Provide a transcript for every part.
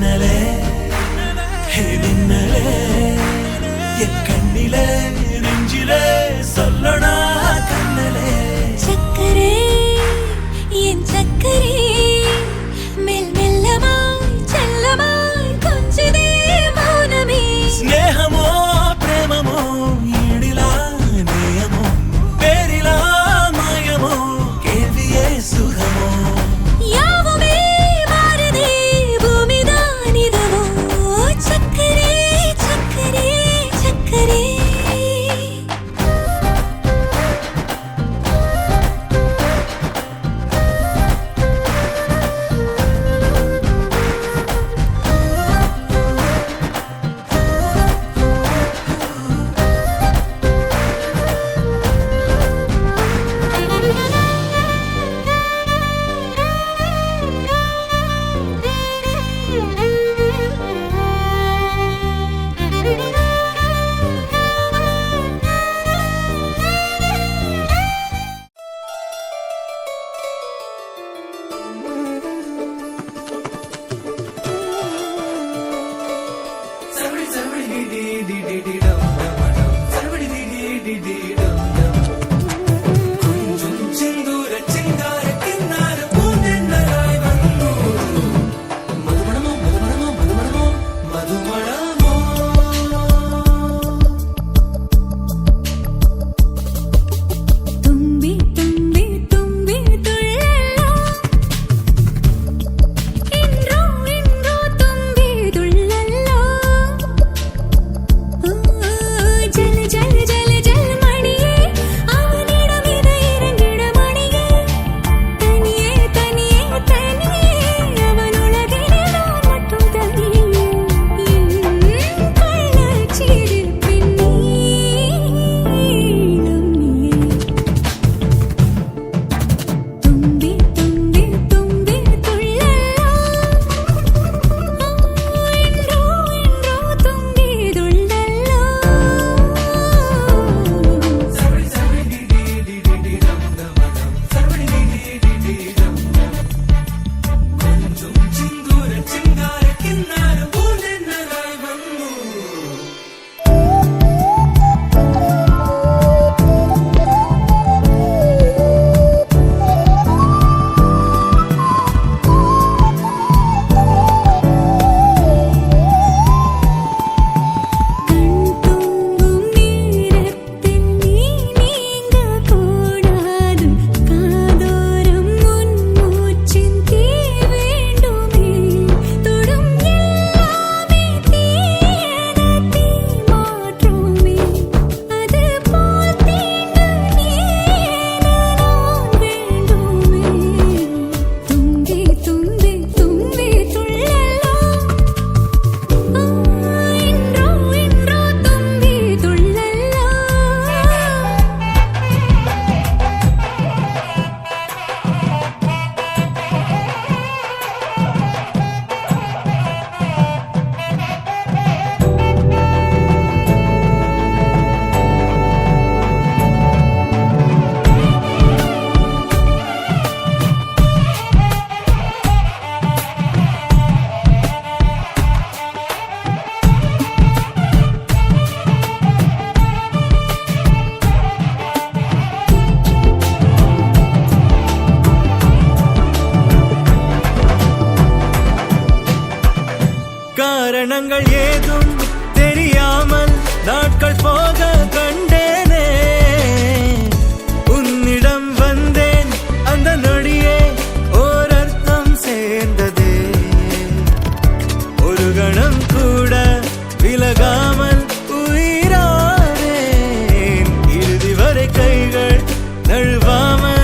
மின்னலே மின்னலே என் கண்ணிலே நெஞ்சிலே சொல்லனா கண்ணலே சக்கரே என் சக்கரே மெல் மெல்லமாய் செல்லமாய் கொஞ்சதே மௌனமே ஸ்நேகமோ பிரேமமோ ஈடிலா நேயமோ பேரிலா மாயமோ கேள்வியே சுகமோ யாவுமே மாறுதே பூமிதான் இதுவோ சக்கரே சக்கரே சக்கரே காரணங்கள் ஏதும் தெரியாமல் நாட்கள் போக கண்டேனே உன்னிடம் வந்தேன் அந்த நொடியே ஓர் அர்த்தம் சேர்ந்ததே ஒரு கணம் கூட விலகாமல் உயிரானேன் இறுதி வரை கைகள் நழுவாமல்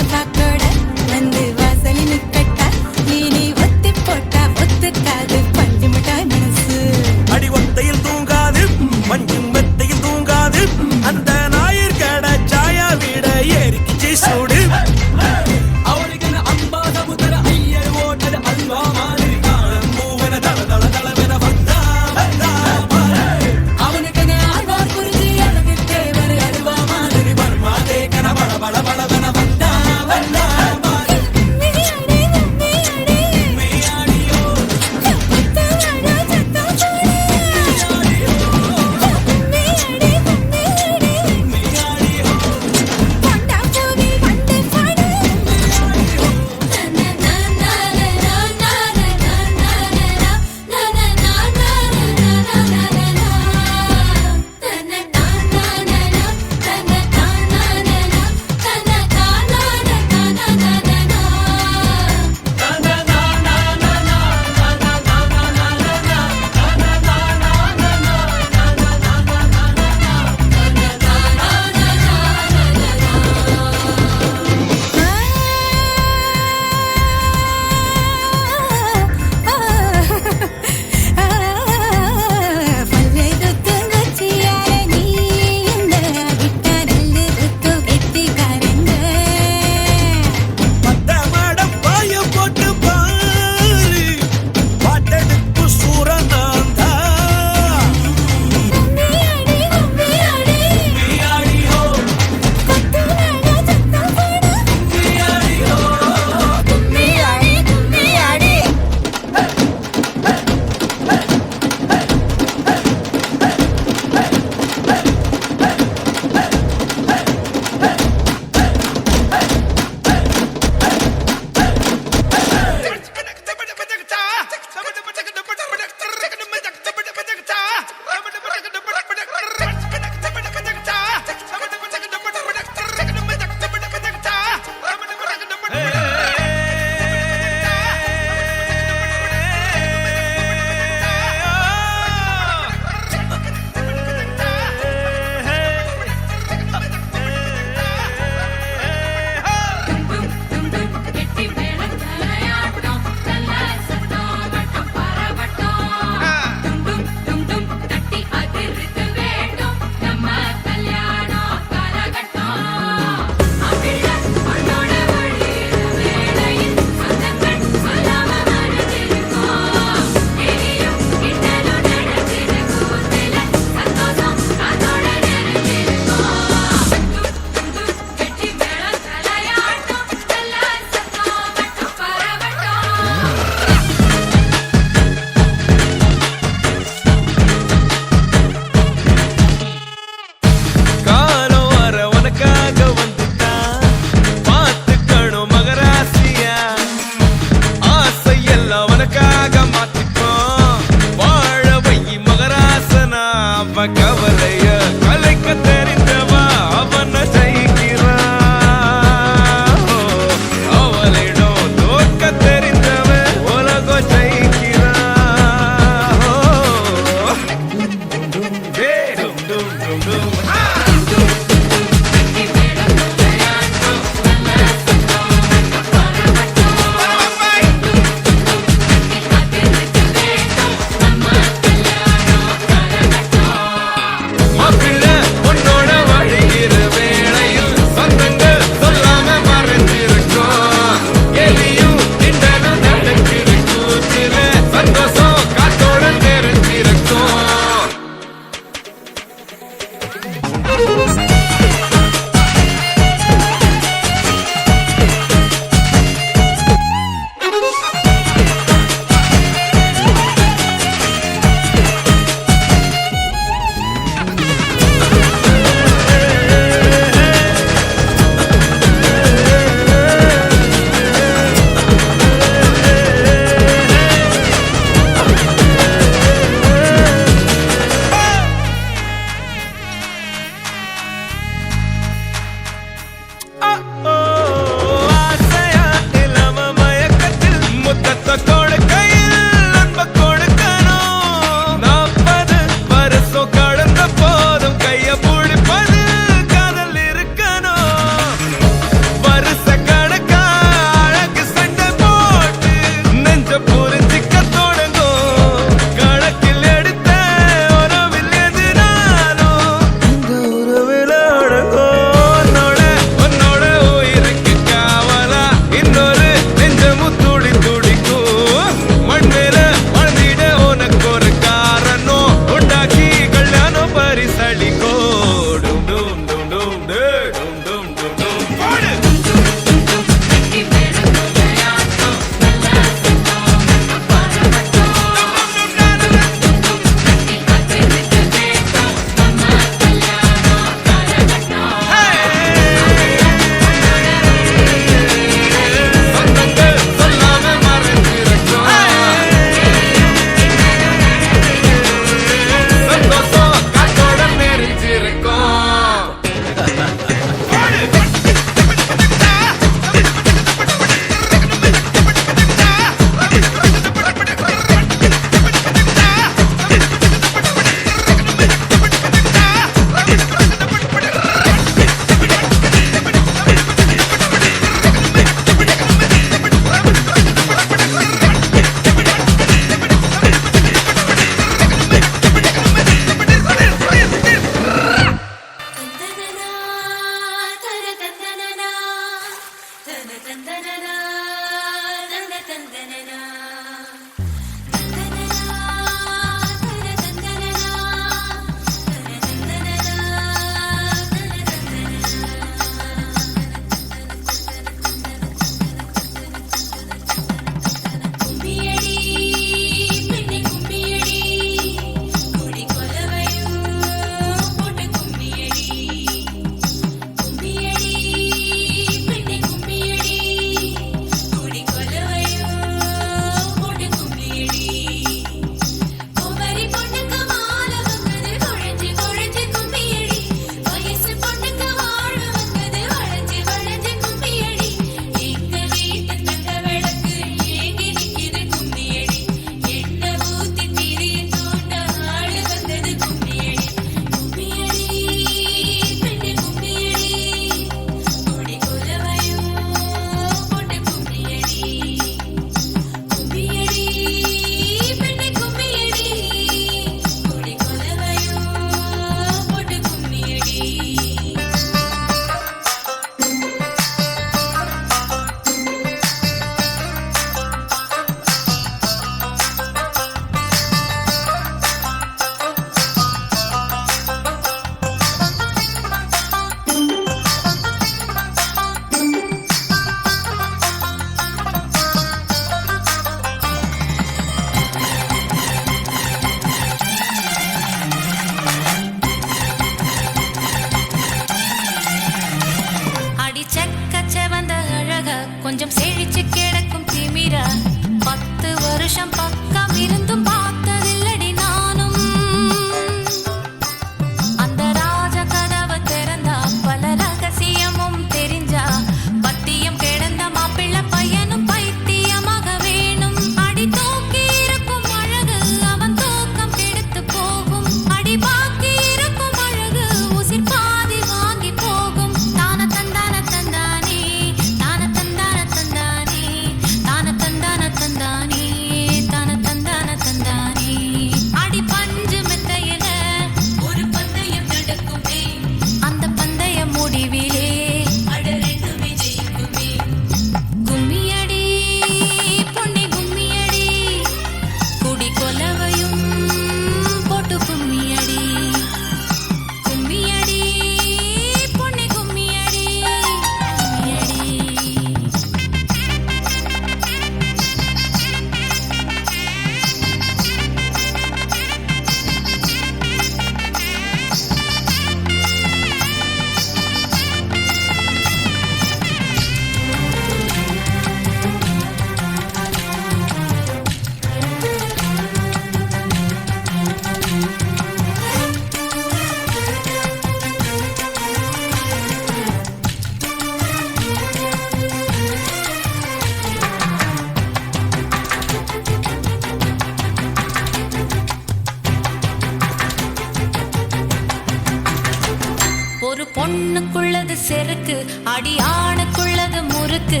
ஒரு பொண்ணுக்குள்ளது செருக்கு, அடி ஆணுக்குள்ளது முறுக்கு.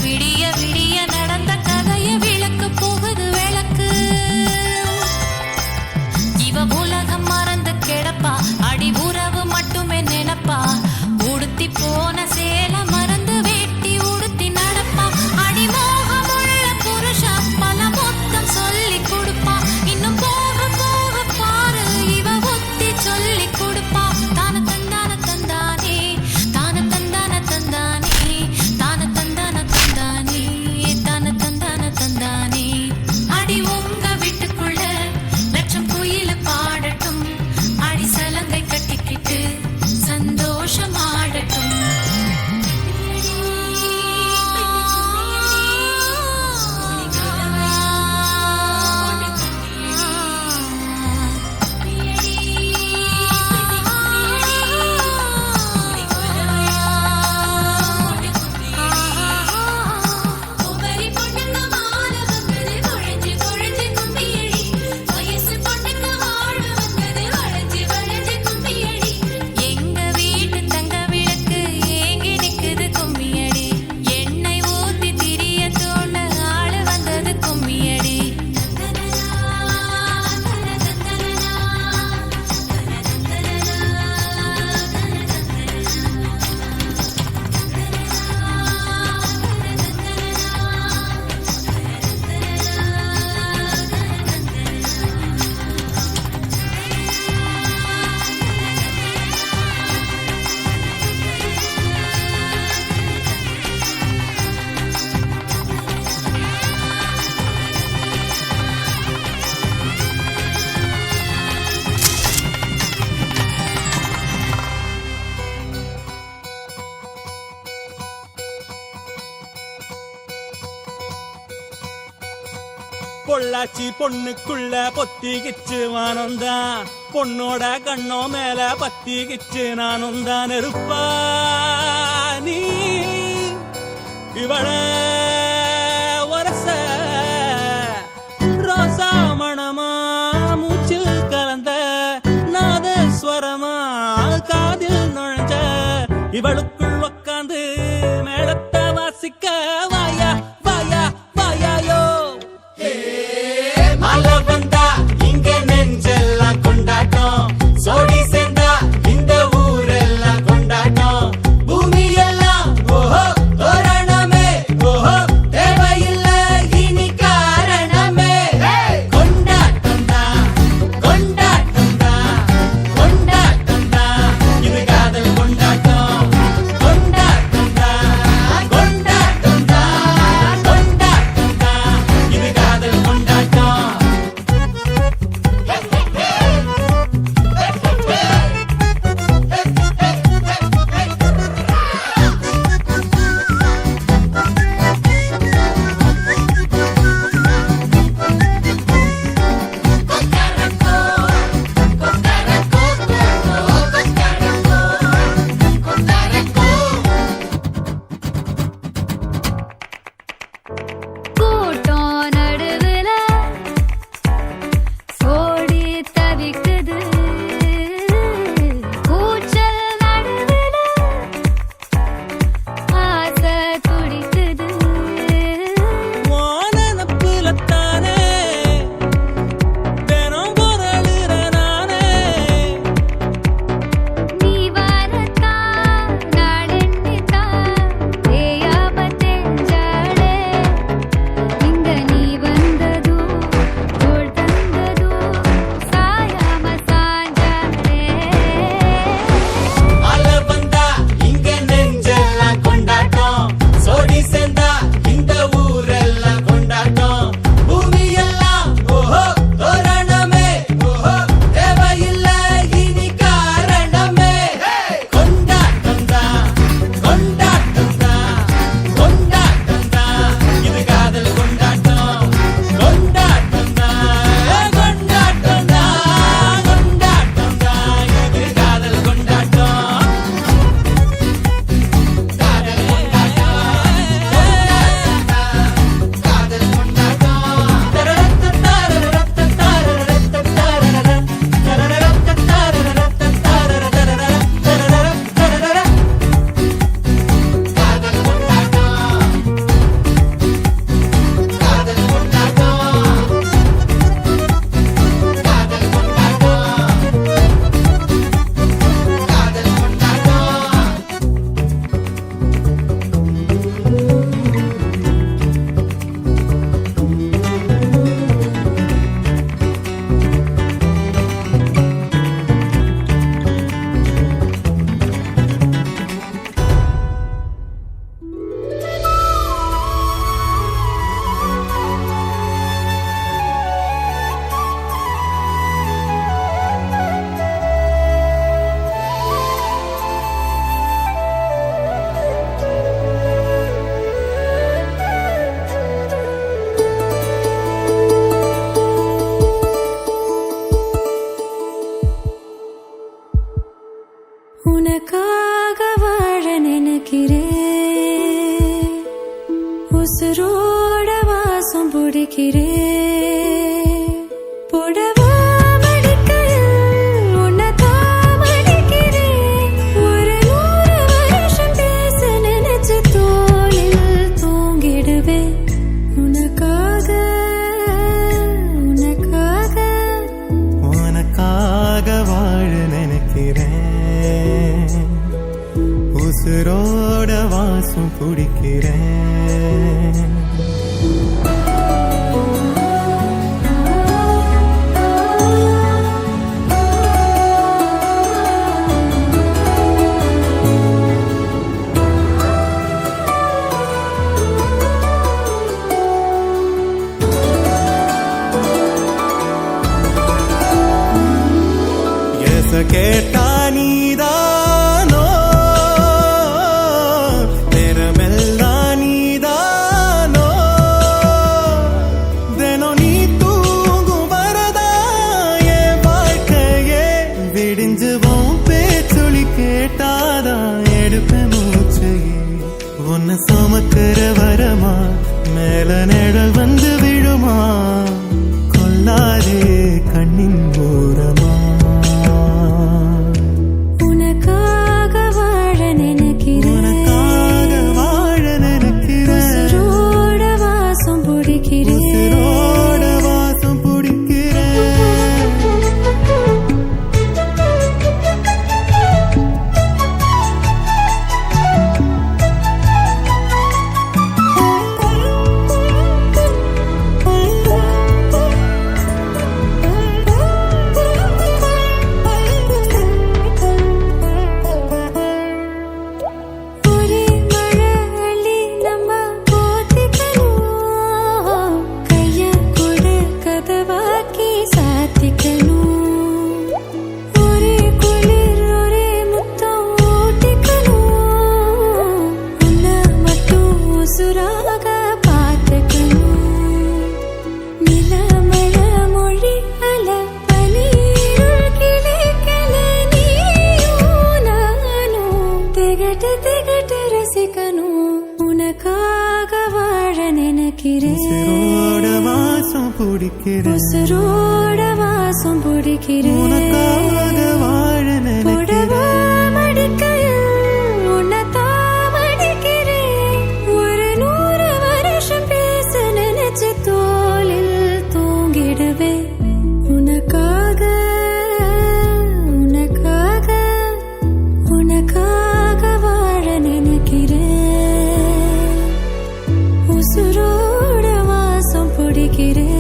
விடிய விடிய நடந்த கதைய விளக்கு போகுது விளக்கு. இவ உலகம் மறந்து கிடப்பா, அடி உறவு மட்டுமே நினைப்பா. உடுத்தி போன சேல மறந்து வேட்டி உடுத்தி நடப்பா. அடி மோகமுள்ள புருஷா பல மொத்தம் சொல்லி கொடுப்பா. இன்னும் போக போக பாரு இவ ஒத்தி சொல்லி கொடுப்பா. தான தந்தான தந்தானே, தான தந்தான தந்தானே, தான தந்தான தந்தானே, தான தந்தான தந்தானே. அடி உங்க வீட்டுக்குள்ள லட்சம் குயில பாடட்டும், அடி சலங்கை கட்டிக்கிட்டு சந்தோஷம் ஆடட்டும். எங்க வீட்டு தங்க விளக்கு ஏங்கி நிக்குது கும்மியடி. எண்ணெய் ஊத்தி திரிய தோண ஆளு வந்தது கும்மியடி. பொள்ளாச்சி பொண்ணுக்குள்ள பொத்திக்கிச்சு வானந்தான், பொண்ணோட கண்ணோ மேல பத்திக்கிச்சு நானும் தான் இருப்பா. நீ இவள வரச ரோசா மணமா மூச்சில் கலந்த நாதஸ்வரமா காதில் நுழைஞ்ச இவளுக்குள் உக்காந்து மேளத்தை வாசிக்க வாயா வாயா வாயாயோ. மழை வந்தா இங்க நெஞ்செல்லாம் கொண்டாட்டம், சோடி சேர்ந்தா இந்த ஊரெல்லாம் கொண்டாட்டம். பூமி எல்லாம் ஓஹோ தோரணமே, ஓஹோ தேவையில்லை இனி காரணமே. கொண்டாட்டம் தான் கொண்டாட்டம் தான் கொண்டாட்டம் தான், இது காதல் கொண்டாட்டம். உனக்காக வாழ நினைக்கிறேன், உசுரோட வாசம் பிடிக்கிறேன். புடவா மடிக்கையில் உன்னைத்தான் மடிக்கிறேன். ஒரு 100 வருஷம் பேச நினைச்சு தோளில் தூங்கிடுவேன். உனக்காக உனக்காக உனக்காக வாழ நினைக்கிறேன், உசுரோட வாசம் பிடிக்கிறேன். கேட்டா நீதானோ, நேரமெல்லாம் நீதானோ, தினம் நீ தூங்கும் வரதா என் வாழ்க்கையே. விடிஞ்சுவோம் பேச்சொலி கேட்டாதான் எடுப்பேன் மூச்சையே. உன்னை சுமக்கிற வரமா மேல நிழல் வந்து விழுமா, கொல்லாதே கண்ணின் ஓரமா. உனக்காக வாழ நினைக்கிறேன், உசுரோட வாசம் பிடிக்கிறேன். உசுரோட வாசம் பிடிக்கிறேன். உனக்காக வாழ நினைக்கிறேன், மடிக்கையில் உன்னைத்தான் மடிக்கிறேன். ஒரு 100 வருஷம் பேச நினைச்சு தோளில் தூங்கிடுவேன். உனக்காக உனக்காக உனக்காக வாழ நினைக்கிறேன், உசுரோட வாசம் பிடிக்கிறேன்.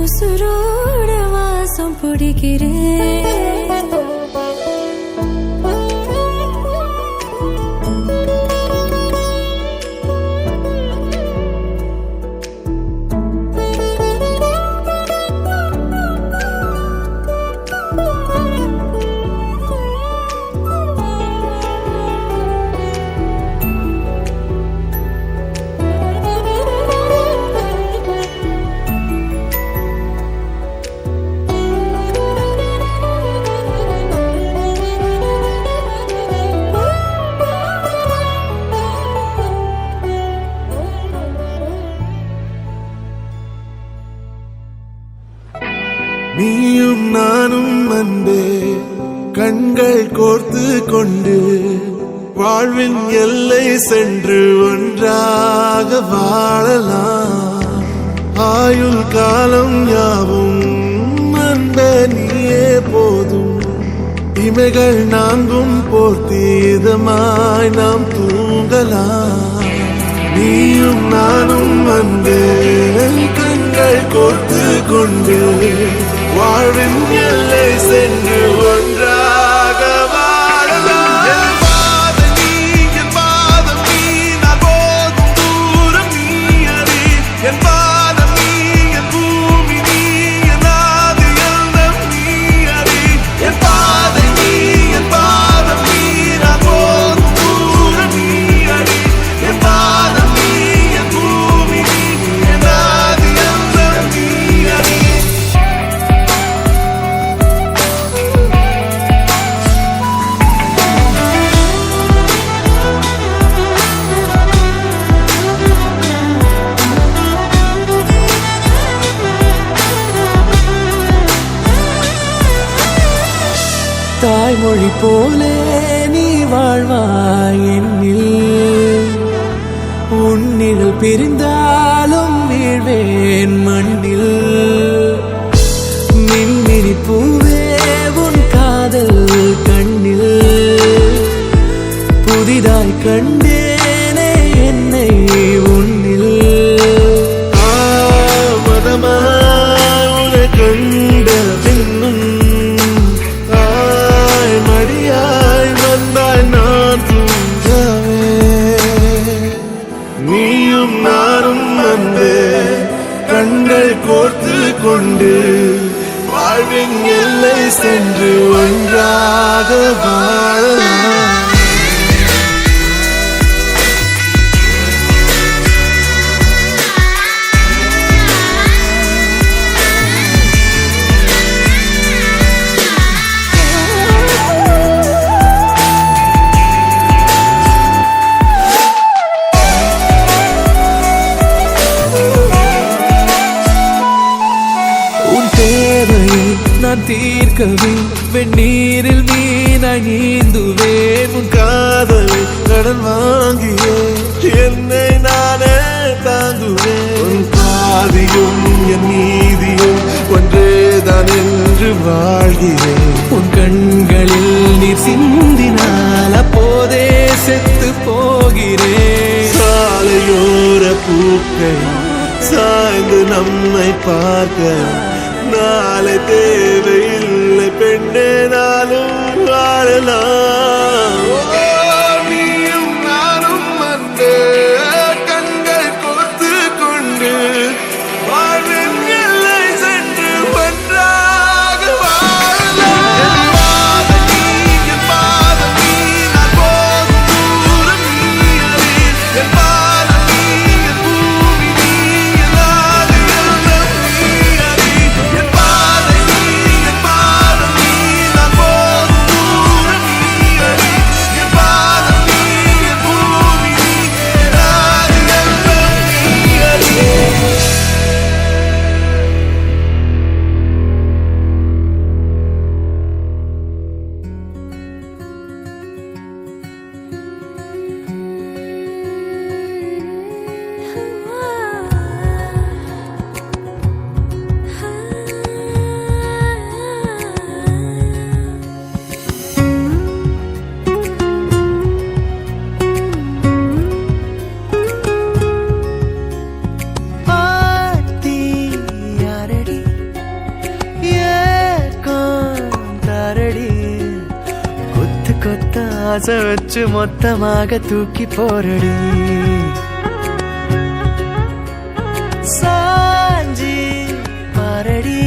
உசுரோட வாசம் பிடிக்கிறேன். நீயும் நானும் அன்பே கண்கள் கோர்த்து கொண்டு வாழ்வின் எல்லை சென்று ஒன்றாக வாழலாம். ஆயுள் காலம் யாவும் அன்பே நீயே போதும். இமைகள் நான்கும் போர்த்தி இதமாய் நாம் தூங்கலாம். நீயும் நானும் அன்பே கண்கள் கோர்த்து கொண்டு வாழ்வின் எல்லை சென்று ஒன்றாக வாழலாம். என் பாதம் நீ, என் பாதம் நீ, நான் போகும் தூரம் நீ அறி. என் பாதம் நீ, என் பூமி நீ, என் ஆதி எல்லாம் நீ அறி. என் பாதை நீ, என் பாதம் நீ, நான் போகும் தூரம் நீ அறி. என் பாதம் நீ, என் பூமி நீ, என் ஆதி எல்லாம் நீ அறி. தாய்மொழி போலே நீ வாழ்வாய் என்னில். உன்னில் பிரிந்தாலும் வீழ்வேன் மண்ணில். மின்மினி பூவே உன் காதல் கண்ணில் புதிதாய் கண்டேனே என்னை உன்னில். மதமாய் கண்ட பின்னும் மடியாய் வந்தாய் நான் தூங்கவே. நீயும் நானும் வந்து கண்கள் கோர்த்து கொண்டு வாழ்வின் எல்லை சென்று ஒன்றாக வாழலாம். நான் தீர்க்கவே வெந்நீரில் மீனாய் நீந்துவேன். உன் காதலை கடன் வாங்கியே என்னை நானே தாங்குவேன். உன் பாதியும் என் நீதியும் ஒன்றேதான் என்று வாழ்கிறேன். உன் கண்களில் நீர் சிந்தினால் அப்போதே செத்து போகிறேன். சாலையோர பூக்கள் சாய்ந்து நம்மை பார்க்க நாளை தேவையில்லை பெண்ணே, நாளும் வாழலாம். நீயும் நானும் வந்து கண்கள் கோர்த்து கொண்டு வாழ்வின் எல்லை சென்று ஒன்றாக வாழலாம். என் பாதம் நீ நான் போகும் தூரம் நீ அறி. என் பாதம் நீ என் பூமி நீ என் ஆதி எல்லாம் நீ அறி. என் பாதை நீ என் பாதம் நீ நான் போகும் தூரம் நீ அறி. என் பாதம் நீ என் பூமி நீ என் ஆதி எல்லாம் நீ அறி. ஆத்தி யாரடி ஏக்கம் தாரடி. கொத்து கொத்த ஆசை வச்சு மொத்தமாக தூக்கி போரடி. சாஞ்சி பாரடி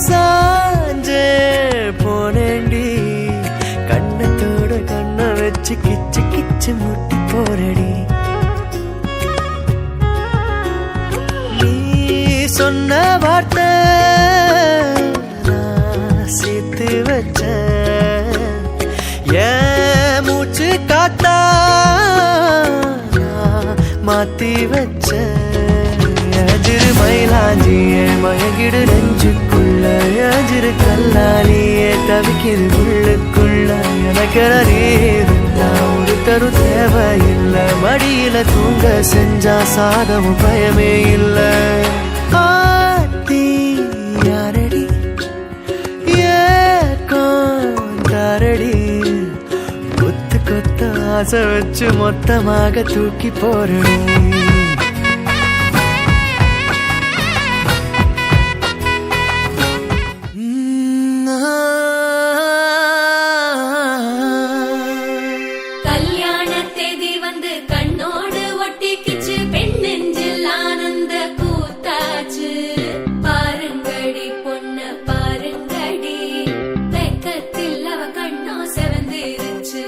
சாஞ்சே போனேண்டி. கண்ணத்தோட கண்ணை வச்சு கிச்சு கிச்சு முட்டி போரடி. நீ சொன்ன வார்த்தை நான் சேர்த்து வச்ச என் மூச்சு காத்தா நான் மாத்தி வச்ச. அஜிரு மயிலாஞ்சியே மயங்கிடு நெஞ்சுக்குள்ள. அஜிரு கல்லாலியே தவிக்கிது உள்ளுக்குள்ள. எனக்கு ஒரு தரு தேவையில்லை. மடியில தூங்க செஞ்சா சாதமும் பயமே இல்லை. ஆத்தி யாரடி ஏக்கம் தாரடி. கொத்து கொத்த ஆசை வச்சு மொத்தமாக தூக்கி போரடி. கல்யாண தேதி வந்து கண்ணோடு ஒட்டிக்கிச்சு. பெண் நெஞ்சில் ஆனந்த கூத்தாச்சு. பாருங்கடி பொண்ண பாருங்கடி. வெக்கத்தில் அவ கண்ணோ செவந்திருச்சு.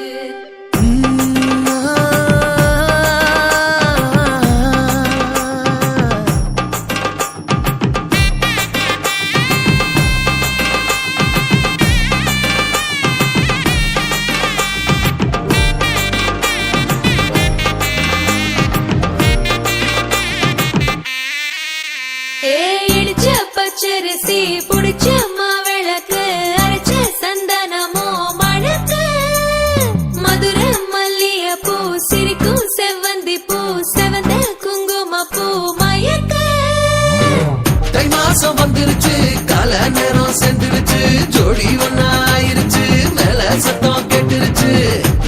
நேரம் செந்துருச்சு ஜோடி ஒன்னாயிருச்சு மேல சத்தம் கேட்டுருச்சு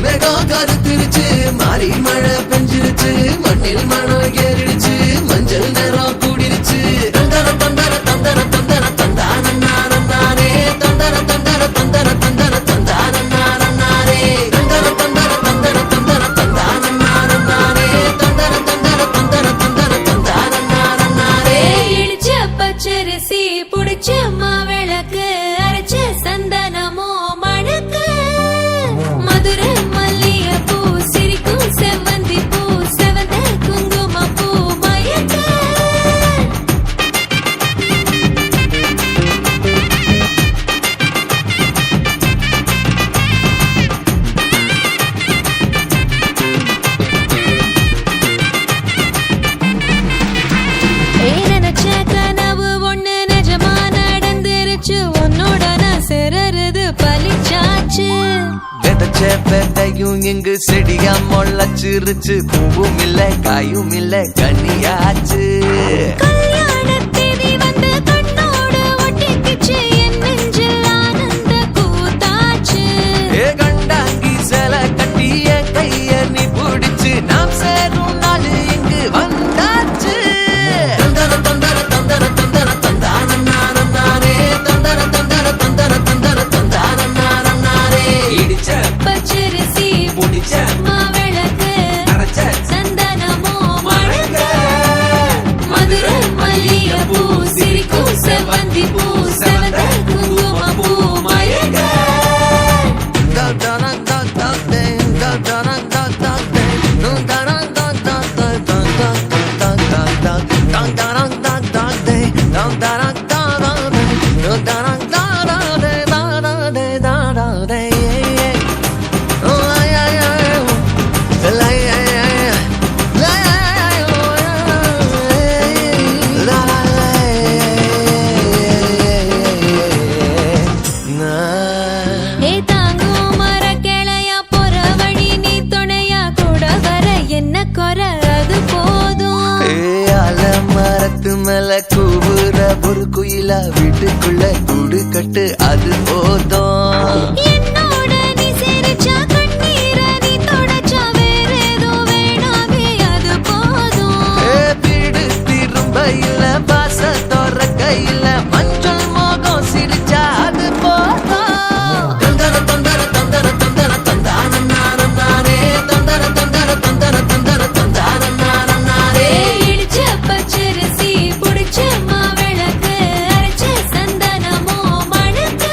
மேகம் கருத்துருச்சு மாறி மழை பெஞ்சிருச்சு மண்ணில் மணம் ஏறிடுச்சு மஞ்சள் நேரம் கூடிருச்சு தந்தர தந்தர தந்தர தந்தர தந்தானே தந்தர தந்தர தந்தர தந்தர தந்தானே தந்தர தந்தர தந்தர தந்தர தந்தானே தந்தர தந்தர தந்தர தந்தர தந்தானே இடிச்ச பச்சரிசி புடிச்ச மாவிளக்கு அரைச்ச சந்தனமோ மணக்கு மதுரை மல்லிகைப்பூ சிரிக்கும் செவ்வந்தி பூ செவந்த குங்குமப்பூ மயக்க நினைச்ச கனவு ஒண்ணு நிஜமா நடந்துருச்சு உன்னோட நான் சிறருது பலிச்சாச்சு விதைச்ச விதையும் இங்கு செடியா முளைச்சிருச்சு பூவும் இல்ல காயும் இல்ல கனியாச்சு கல்யாணத்தேதி வந்து கண்ணோடு ஒட்டிக்கிச்சு என் நெஞ்சில் ஆனந்த கூத்தாச்சு ஏ கண்டாங்கி சில கட்டிய கைய நீ பிடிச்சு நாம் சேரும் நாள் இங்கு வந்தாச்சு தந்தர தந்தர தந்தர தந்தர தந்தானே தந்தர தந்தர தந்தர தந்தர தந்தானே இடிச்ச பச்சரிசி புடிச்ச மாவிளக்கு அரைச்ச சந்தனமோ மணக்க மதுரை மல்லிகைப்பூ சிரிக்கும் செவ்வந்தி பூ செவந்த குங்குமப்பூ மயக்க ஏ தாங்கும் மரக்கிளையா போற வழி நீ துணையா கூட வர என்ன குறை அது போதும் மரத்து மேல கூவுற ஒரு குயிலா வீட்டுக்குள்ள கூடு கட்டு அது போதும் என்னோட நீ சிரிச்சா கண்ணீர நீ தொடச்சா வேற ஏதோ வேணாமே அது போதும் வீடு திரும்ப இல்ல பாச தோற கையில மஞ்சள் மோகம் சிரிச்சா அது போதும் தந்தர தந்தர தந்தர தந்தர தந்தானே தந்தர தந்தர தந்தர தந்தர தந்தானே இடிச்ச பச்சரிசி புடிச்ச மாவிளக்கு அரைச்ச சந்தனமோ மணக்க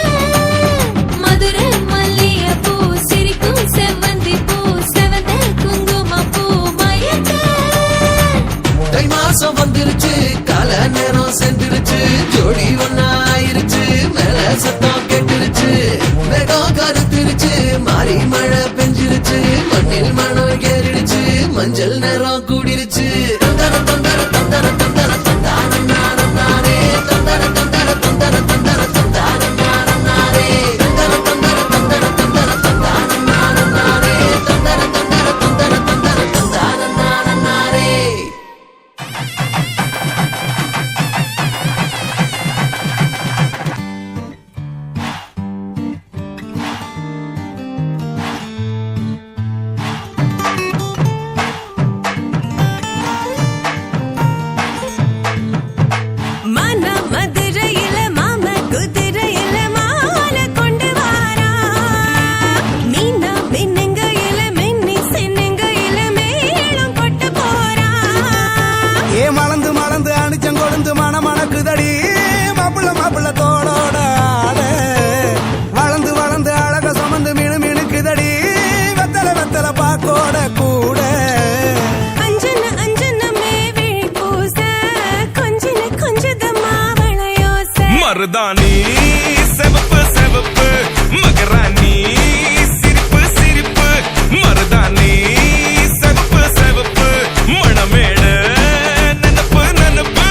மதுரை மல்லிகைப்பூ சிரிக்கும் செவ்வந்தி பூ செவந்த குங்குமப்பூ மயக்க தை மாசம் வந்துருச்சு கால நேரம் செந்துருச்சு ஜோடி ஒன்னாயிருச்சு மேல சத்தம் கேட்டுருச்சு மேகம் கருத்துருச்சு மாறி மழை பெஞ்சிருச்சு மண்ணில் மணம் ஏறிடுச்சு மஞ்சள் நேரம் கூடிருச்சு தந்தர தந்தர தந்தர தந்தர தந்தானே தந்தர தந்தர தந்தர தந்தர தந்தானே தந்தர தந்தர தந்தர தந்தர தந்தானே தந்தர தந்தர தந்தர தந்தர தந்தானே மன மதுரையில மாம குதிரையில மாலை கொண்டு வாரா மீனா மின்னுங்கையில மின்னி சின்னுங்கையில மேளம் கொட்டு போறா ஏ மலந்து மலந்து அணிச்சம் கொழுந்து மணக்குதடி மாப்பிள்ள மாப்பிள்ள தோளோட ஆட வளர்ந்து வளர்ந்து அழக சுமந்து மினுக்குதடி வெத்தலை வெத்தலை பாக்கோட கூட அஞ்சன அஞ்சனமே விழி பூச கொஞ்சன கொஞ்சதமா வளையோச மருதாணி செவப்பு செவப்பு மகராணி சிரிப்பு சிரிப்பு மருதாணி செவப்பு செவப்பு மணமேடு நனப்பு நனப்பு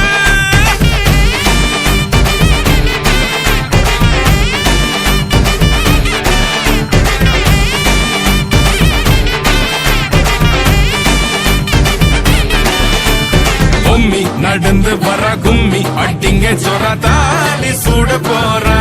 நடந்து வர கும்மி அட்டிங்க ஜொர தாலி சூட போறா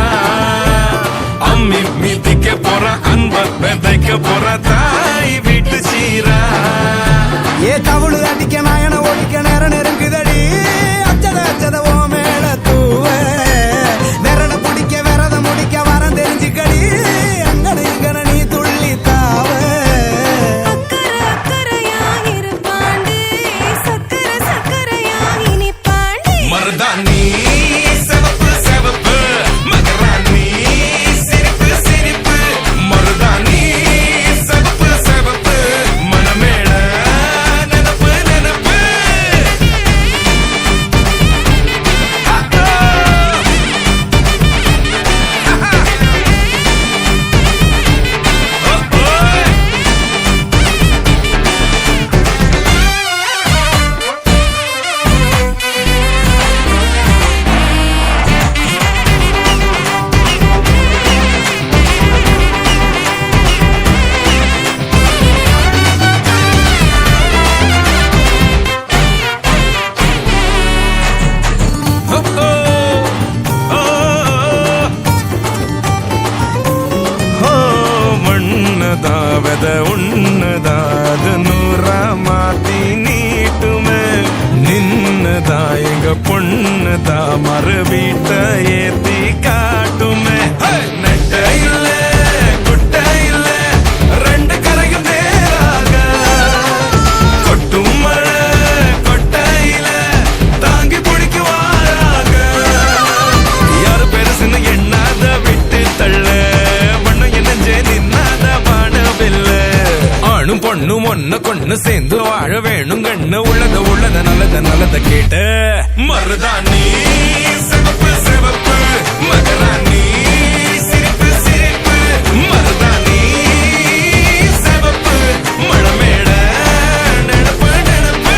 உண்மைதான் வெத உண்மைதான் அது நூறா மாத்தி நீட்டுமே நின்னுதான் எங்க பொண்ணுதான் மறு வீட்டை ஏத்தி காட்டுமே நெட்ட இல்ல குட்ட இல்ல ரெண்டு கரையும் நேராக கொட்டும் மழை கொட்டையில தாங்கி பிடிக்குவாராக யாரு பெருசுன்னு எண்ணாத விட்டு தள்ள மண்ணு என்னஞ்சே நின்னாத வானவில்ல ஆணும் பொண்ணும் ஒன்ன கொண்டு சேர்ந்து வாழ வேணும் கண்ணு உள்ளத நல்லத கேட்டு மருதாணி சிவப்பு சிவப்பு மகராணி சிரிப்பு சிரிப்பு மருதாணி சிவப்பு மழமேட நினப்பு நினப்பு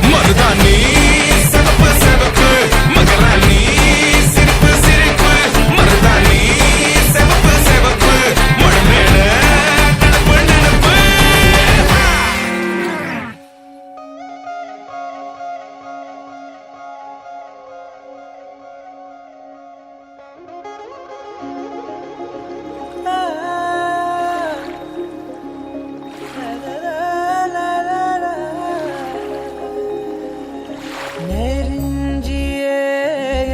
மருதாணி சிவப்பு சிவப்பு மகராணி சிரிப்பு சிரிப்பு மருதாணி சிவப்பு சிவப்பு மழமேட நினப்பு நினப்பு நெருஞ்சியே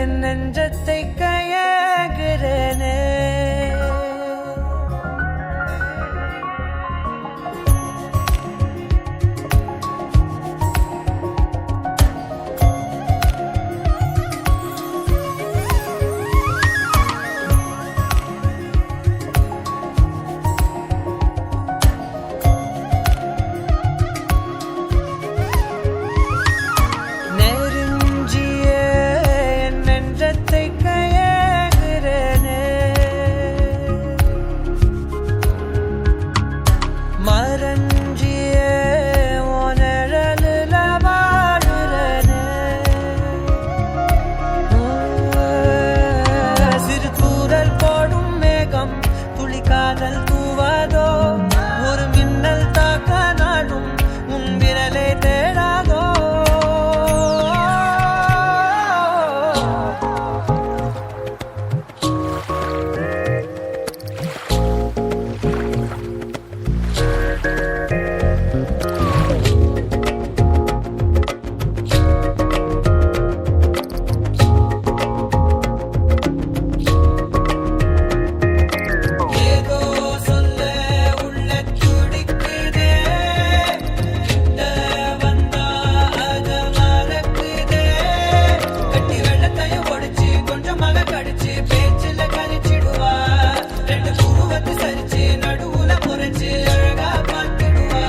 என் நெஞ்சத்தை கையாகிறனே நெருஞ்சியே என் நெஞ்சத்தை கையாகிறனே மறஞ்சியே உனழலுல வாழுறனே சிறு தூரல் போடும் மேகம் துளி காதல் தூவாதோ ஒரு மின்னல் தாக்க நாடும் உன் விரலை தேடாதோ ஏதோ சொல்ல உள்ள துடிக்குதே கிட்ட வந்தா அத மறக்குதே கட்டி வெள்ளத்தையும் ஒடிச்சு கொஞ்சமாக கடிச்சு பேச்சில கழிச்சிடுவா ரெண்டு குருவத்து சரிச்சு நடுவுல முறைச்சு அழகா பார்த்துடுவா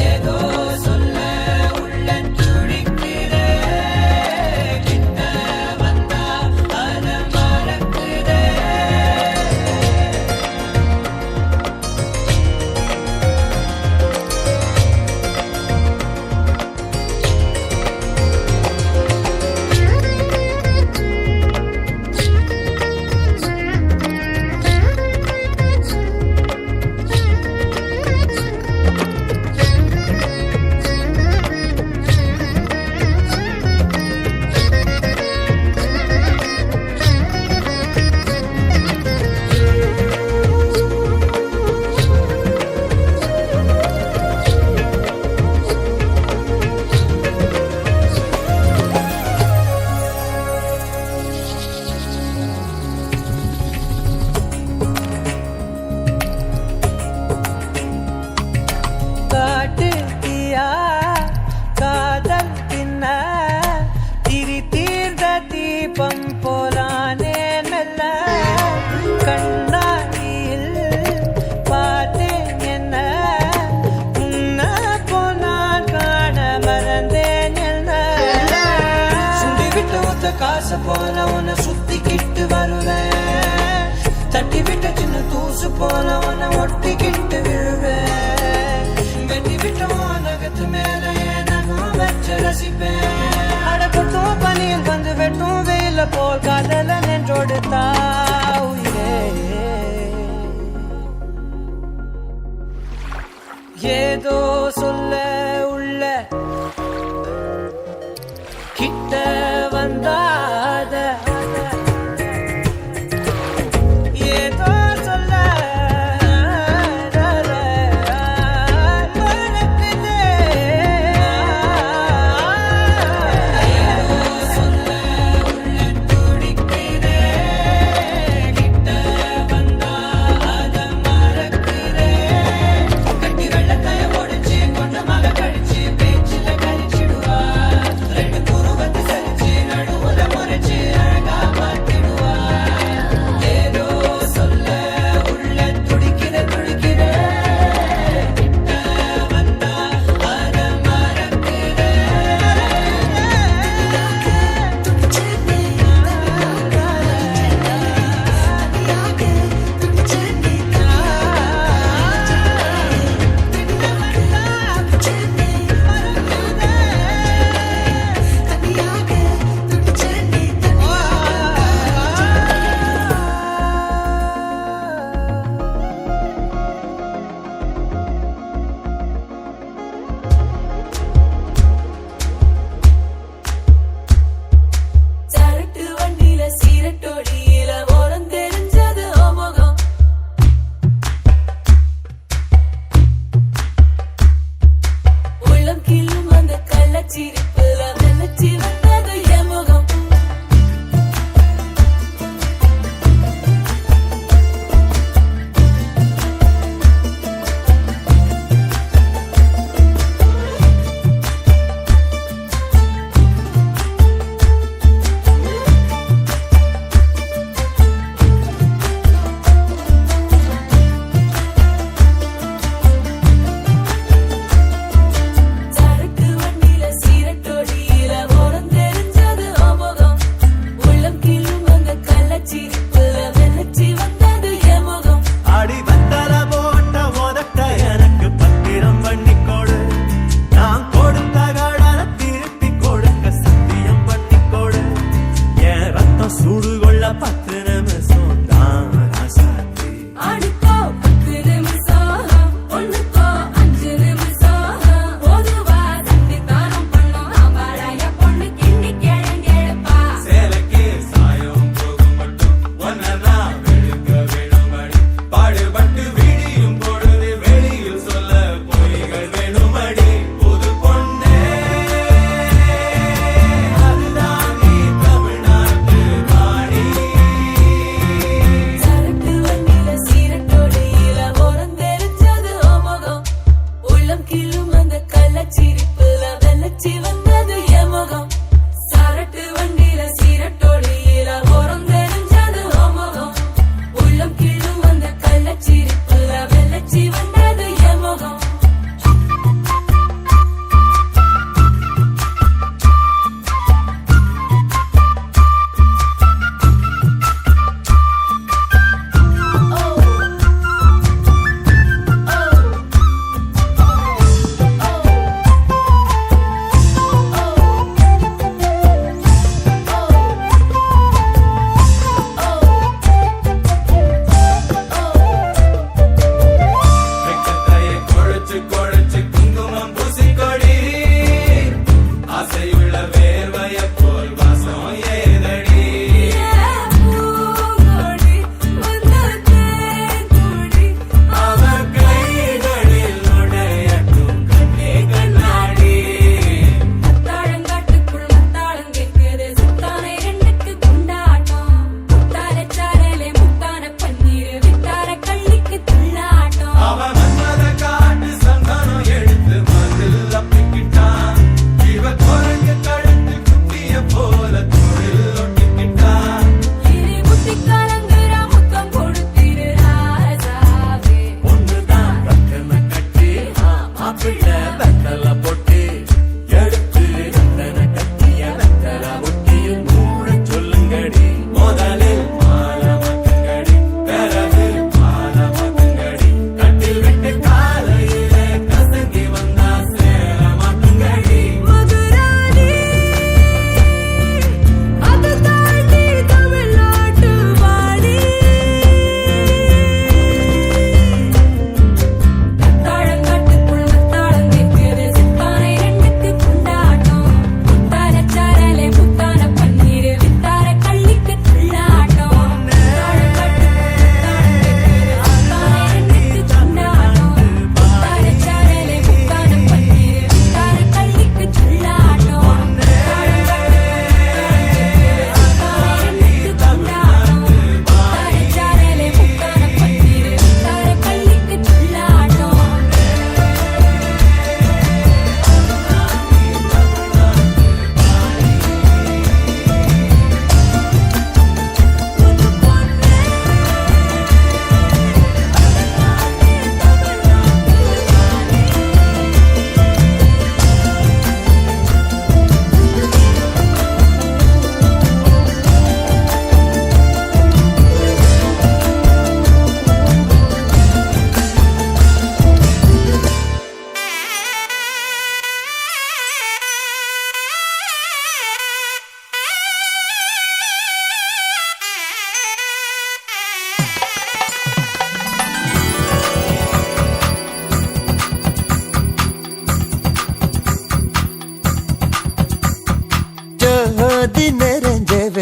ஏதோ சொல்ல உள்ள துடிக்குதே கிட்ட வந்தா அத மறக்குதே காட்டு தீயா காதல் பின்ன திரி தீர்ந்த தீபம் போலானே மெல்ல கண்ணாடியில் பார்த்தேன் என்ன உன்ன போனால் காண மறந்தேன் என்ன சுண்டி விட்டு ஒத்த காசு போல உன்னை சுத்திக்கிட்டு வருவேன் தட்டி விட்ட சின்ன தூசு போல உன்னை ஒட்டிக்கிட்டு விழ போல் காதல நின்றோடு உயிரே ஏதோ சொல்ல உள்ள கிட்ட வந்தாத ஏதோ சொல்ல மறக்குதே. ஏதோ சொல்ல உள்ள துடிக்குதே. கிட்ட வந்தா அத மறக்குதே. கட்டி வெள்ளத்தை ஒடிச்சு கொஞ்சமாக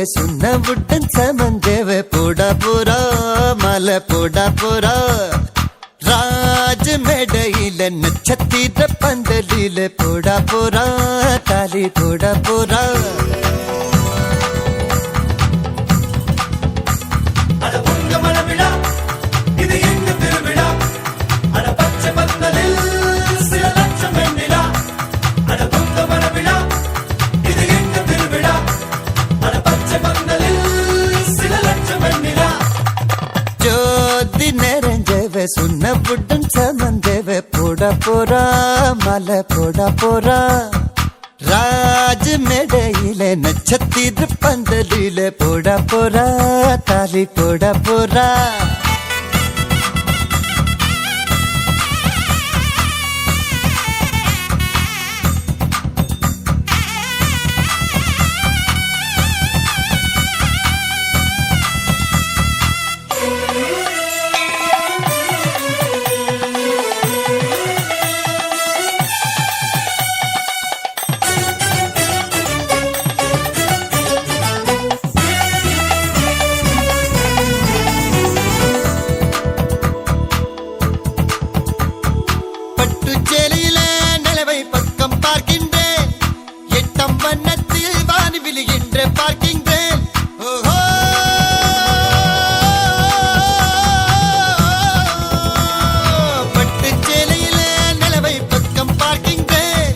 சுண்ண புட்டன் சமந்தேவ போடா போறா மலை போடா போறா ராஜ மேடையில நட்சத்திர பந்தலில போடா போறா தாலி போடா போறா அட பொங்க மனவிழா இது எங்க திருவிழா அட பச்சை பந்தலில் சில லட்சம் வெண்ணிலா அட பொங்க மனவிழா இது எங்க திருவிழா அட பச்சை பந்தலில் சில லட்சம் வெண்ணிலா ஜோதி நிறைஞ்சவ சுண்ண புட்டன் சமந்தேவ போடா போறா மலை போடா போறா ராஜ மேடையில நட்சத்திர பந்தலில போடா போறா தாலி போடா போறா பட்டு சேலையில நிலவை பக்கம் பார்க்கின்றேன் எட்டம் வண்ணத்தில் வானி விழுகின்ற பார்க்கின்றேன் ஓஹோ பட்டு சேலையில நிலவை பக்கம் பார்க்கின்றேன்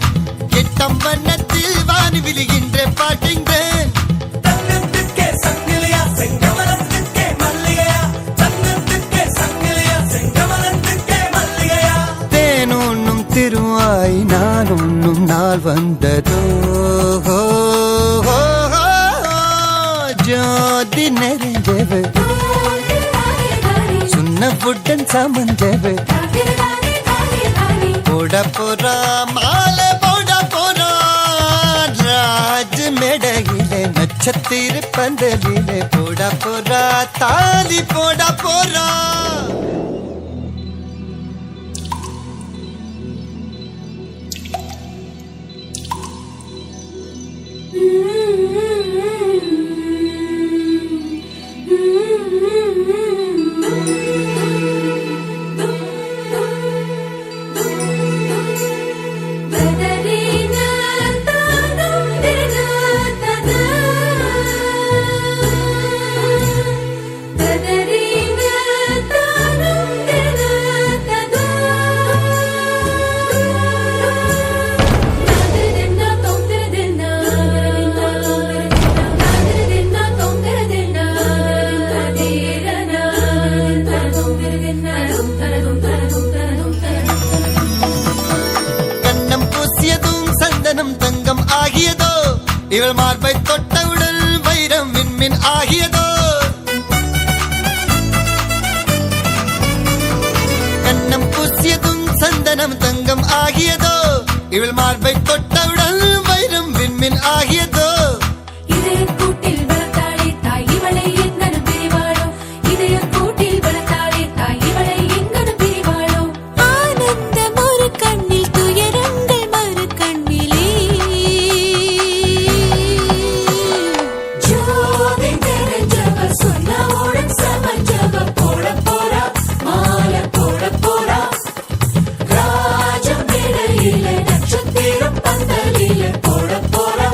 எட்டம் வண்ணத்தில் வானி விழுகின்ற பார்க்கின்றேன் தங்கத்துக்கே சங்கிலியா செங்கமலத்துக்கே மல்லிகையா தங்கத்துக்கே சங்கிலியா செங்கமலத்துக்கே மல்லிகையா தேனுண்ணும் திருவாய் நான் உண்ணும் நாள் வந்ததோ ஜோதி நிறைஞ்சவு சுண்ண புட்டன் சமந்தவு போட போறா மாலை போட போறா ராஜ மேடையிலே நட்சத்திர பந்தலிலே போட போறா தாலி போட போறா கண்ணம் பூசியதும் சந்தனம் தங்கம் ஆகியதோ இவள் மார்பை தொட்டவுடன் வைரம் விண்மின் ஆகியதோ கண்ணம் பூசியதும் சந்தனம் தங்கம் ஆகியதோ இவள் மார்பை தொட்டவுடன் வைரம் விண்மின் ஆகியதோ இதயக்கூட்டில் வளர்த்தாளே தாய் இவளை எங்கன பிரிவாளோ இதயக்கூட்டில் வளர்த்தாளே தாய் இவளை எங்கன பிரிவாளோ ஆனந்தம் ஒரு கண்ணில் துயரங்கள் மறு கண்ணிலே ஜோதி நிறைஞ்சவ சொன்னவுடன் சமஞ்சவ போட போறா மாலை போட போறா ராஜ மேடையில நட்சத்திரம் பந்தலில போட போறா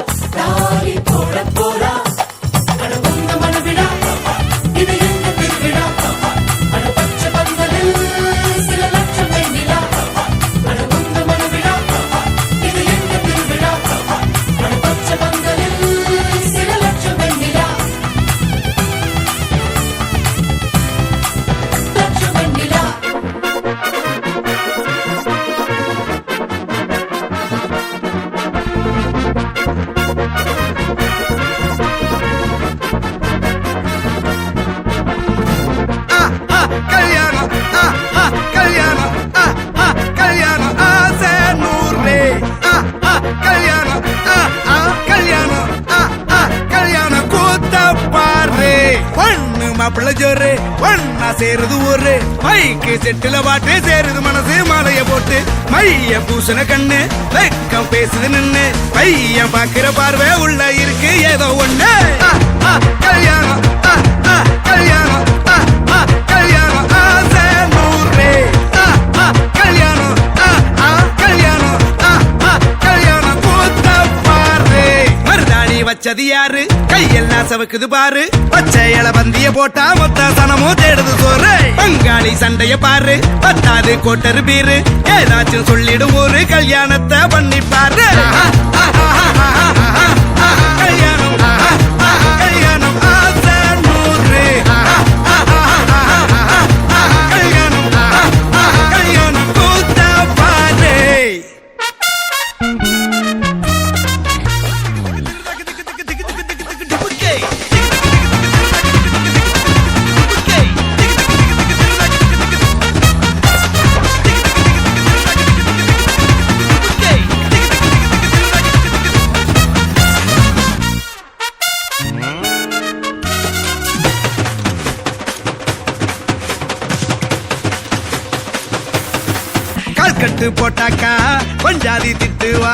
சேருது ஒரு மைக்கு செட்டுல பாட்டு சேருது மனசு மாலைய போட்டு மைய பூசண கண்ணு வெக்கம் பேசுது நின்னு பையன் பாக்குற பார்வை உள்ள இருக்கு ஏதோ ஒண்ணு கல்யாணம் கல்யாணம் கல்யாணம் ஆசை நூறு கல்யாணம் கல்யாணம் கல்யாணம் கூத்த பாரு மருதாணி வச்சது யாரு கையெல்லாம் சவக்குது பாரு பச்சை இல பந்திய போட்டா மொத்த சனமும் தேடுது சோறு பங்காளி சண்டைய பாரு பத்தாது கோட்டரு பீரு ஏதாச்சும் சொல்லிடும் ஒரு கல்யாணத்தை பண்ணி பாரு கல்யாணம் கல்யாணம் ஆசை நூறு கல்யாணம் கல்யாணம் கூத்த பாரு கட்டு போட்டாக்கா கொஞ்சாதி திட்டுவா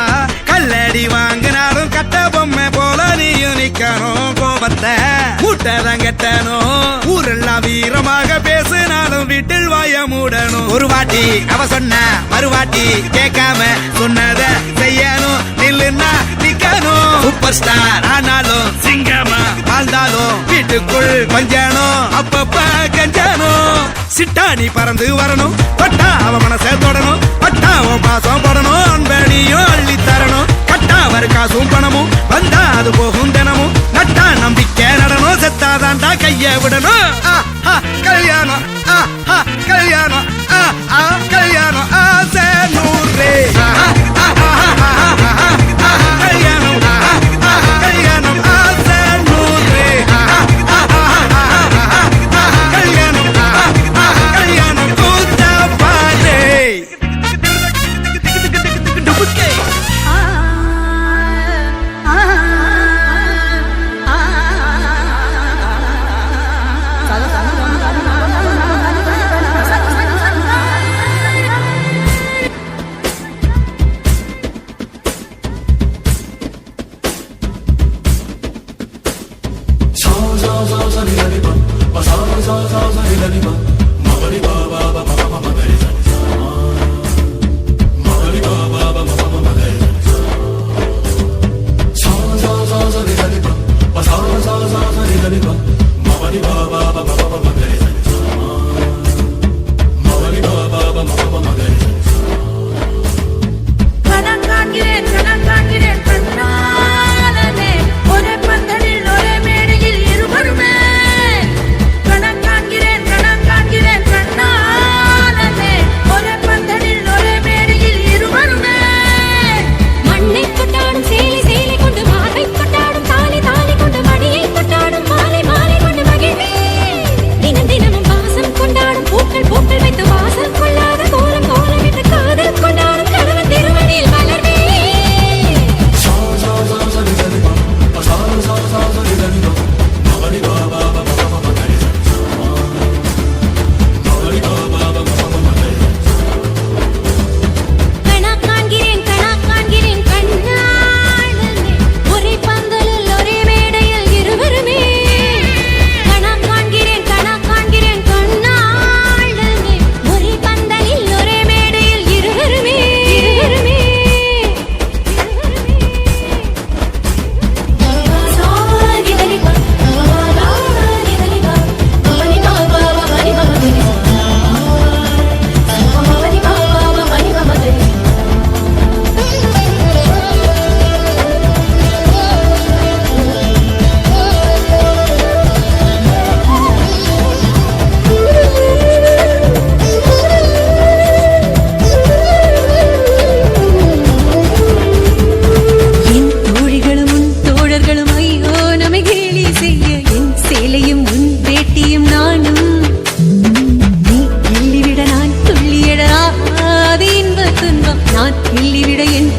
கல்லடி வாங்கினாலும் கட்ட பொம்மை போல நீயும் நிக்கணும் கோபத்தை மூட்டதான் கட்டணும் ஊரெல்லாம் வீரமாக பேசினாலும் வீட்டில் வாய மூடணும் ஒரு வாட்டி அவ சொன்ன மறுவாட்டி கேட்காம சொன்னத செய்யணும் நில்லுன்னா நிக்கணும் சூப்பர் ஸ்டார் ஆனாலும் சிங்கமா வாழ்ந்தாலும் வீட்டுக்குள் கொஞ்சணும் அப்பப்ப கஞ்சணும் சிட்டாணி பறந்து வரணும் பட்டா அவ மனசை தொடணும் பட்டாவும் பாசம் படணும் அன்பனியும் அள்ளி தரணும் கட்டா வரு காசும் பணமும் வந்தா அது போகும் தினமும் நட்டா நம்பிக்கை நடணும் செத்தாதான்டா கைய விடணும் கல்யாணம் கல்யாணம் கல்யாணம் ஆசை நூறு கல்யாணம் கல்யாணம் ஆசை நூறு கல்யாணம் கல்யாணம் கூத்த பாரு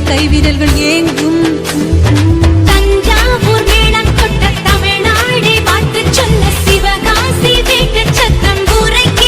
கைவிரல்கள் ஏங்கும் தஞ்சாவூர் மேளம் கொட்ட தமிழ்நாடே பாட்டு சொன்ன சிவகாசி வீட்டு சத்தம் உரைக்க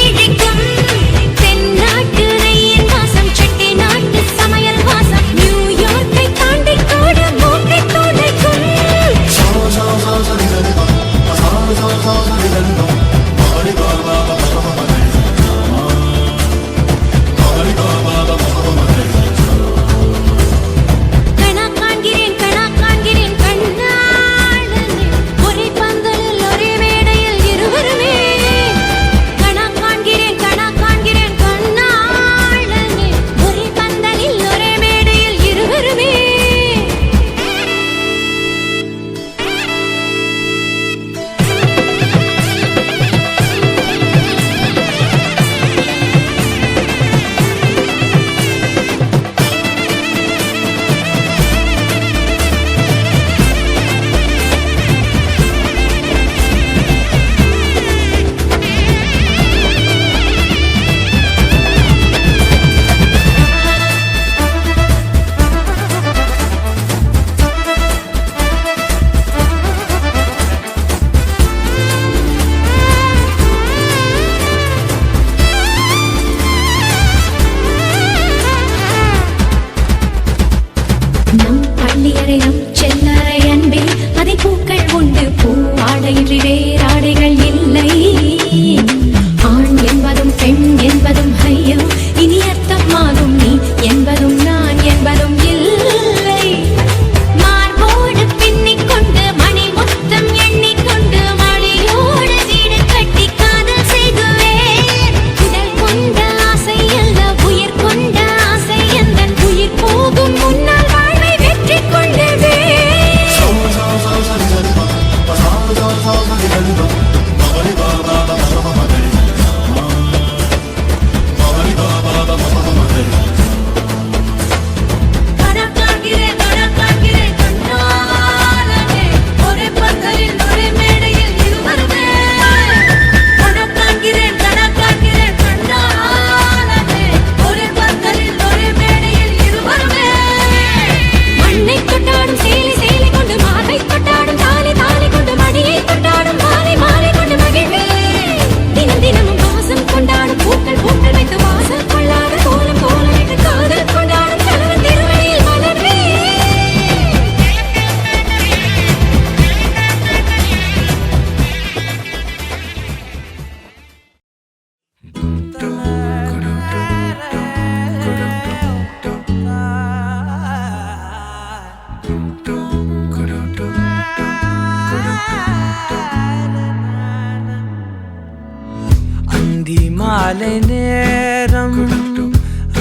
மாலை நேரம்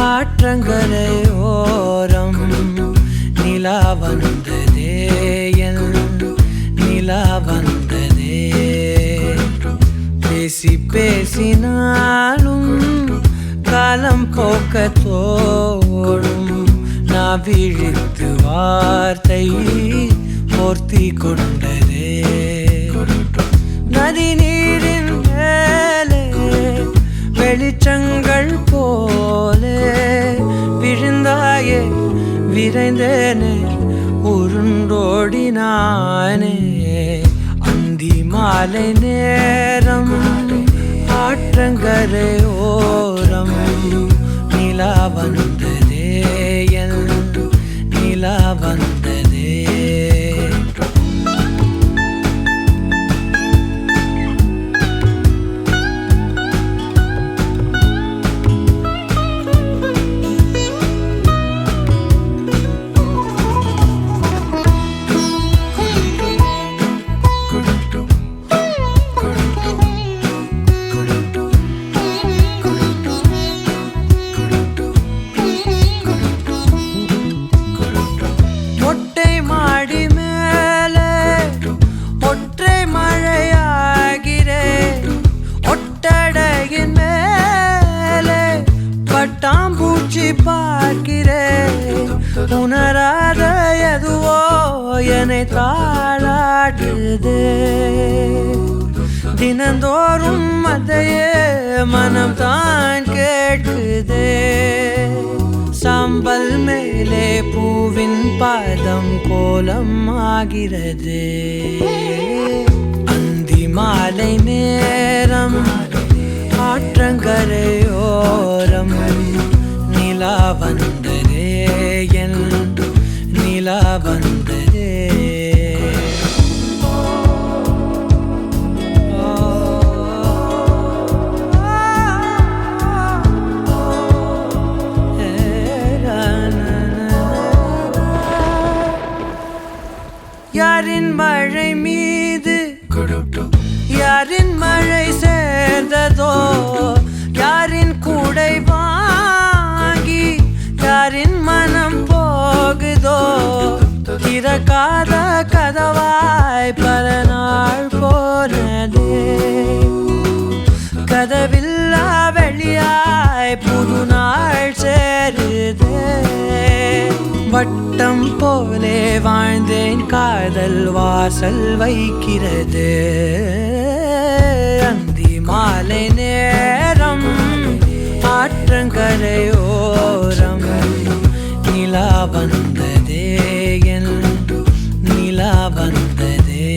ஆற்றங்கரையோரம் நிலா வந்ததே என் நிலா வந்ததே பேசி பேசினாலும் காலம் போக்க தோடும் நான் விழித்து வார்த்தை போர்த்தி கொண்டதே நதி நீரின் மேலே வெளிச்சங்கள் போலே விழுந்தாயே விரைந்தேனே உருண்டோடினானே அந்தி மாலை நேரம் ஆற்றங்கரையோரம் நிலா வந்ததே என் நிலா வந்ததே பார்க்கிறேன் உணராத எதுவோ என்னை தாளாட்டுதே தினந்தோறும் அதையே மனம் தான் கேட்குதே சாம்பல் மேலே பூவின் பாதம் கோலம் ஆகிறது அந்தி மாலை நேரம் ஆற்றங்கரையோரம் நிலா வந்ததே என் நிலா வந்ததே யாரின் மழை மீது யாரின் மழை சேர்ந்ததோ யாரின் கூடை வாங்கி யாரின் மனம் போகுதோ திறக்காத கதவாய் பல நாள் போனதே கதவில்லா வெளியாய் புது நாள் சேருதே வட்டம் போலே வாழ்ந்தேன் காதல் வாசல் வைக்கிறது அந்தி மாலை நேரம் ஆற்றங்கரையோரம் நிலா வந்ததே என் நிலா வந்ததே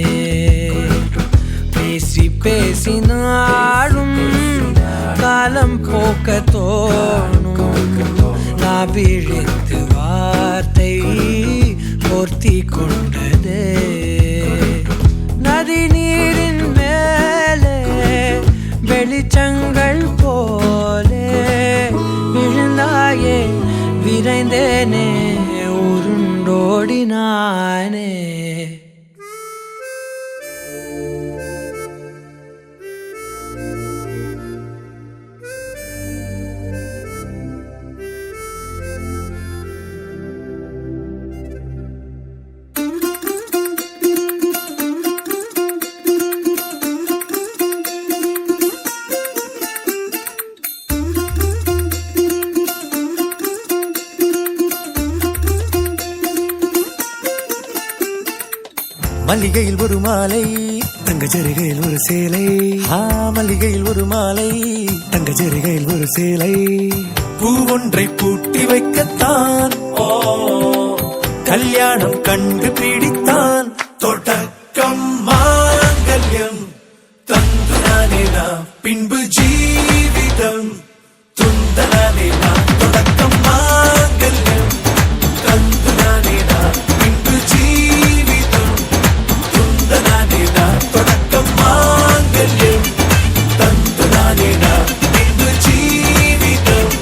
பேசி பேசினாலும் காலம் போக்க தோணும் நான் விழித்து வார்த்தை போர்த்தி கொண்டதே நதி நீரின் மேலே வெளிச்சங்கள் போலே விழுந்தாயே விரைந்தேனே உருண்டோடினானே மல்லிகையில் ஒரு மாலை தங்க ஜரிகையில் ஒரு சேலை மல்லிகையில் ஒரு மாலை தங்க ஜரிகையில் ஒரு சேலை பூவொன்றை பூட்டி வைக்கத்தான் கல்யாணம் கண்டு பிடித்தான் தொடக்கம் மாங்கல்யம் தந்துனானே நாம் பின்பு ஜீவிதம் துந்தனானே நாம் தொடக்கம் மாங்கல்யம் தந்துனானே நாம் பின்பு ஜீவிதம் துந்தனானே நாம் தொடக்கம் மாங்கல்யம் தந்துனானே நாம் பின்பு ஜீவிதம்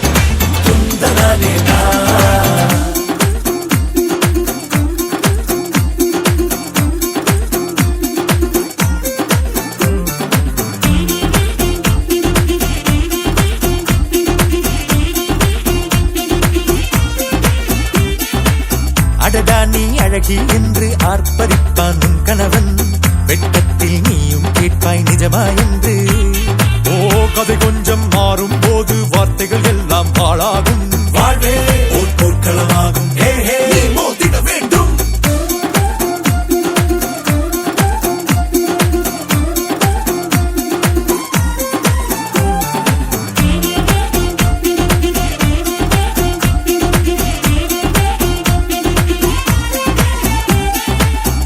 துந்தனானே நாம் அழகி என்று ஆர்ப்பரிப்பான் உன் கணவன். வெட்கத்தில் நீயும் கேட்பாய் நிஜமா என்று. ஓ கதை கொஞ்சம் மாறும் போது வார்த்தைகள் எல்லாம் பாழாகும். வாழ்வே ஓர் போர்க்களமாகும். ஹே ஹே நீ மோதிட வேண்டும்.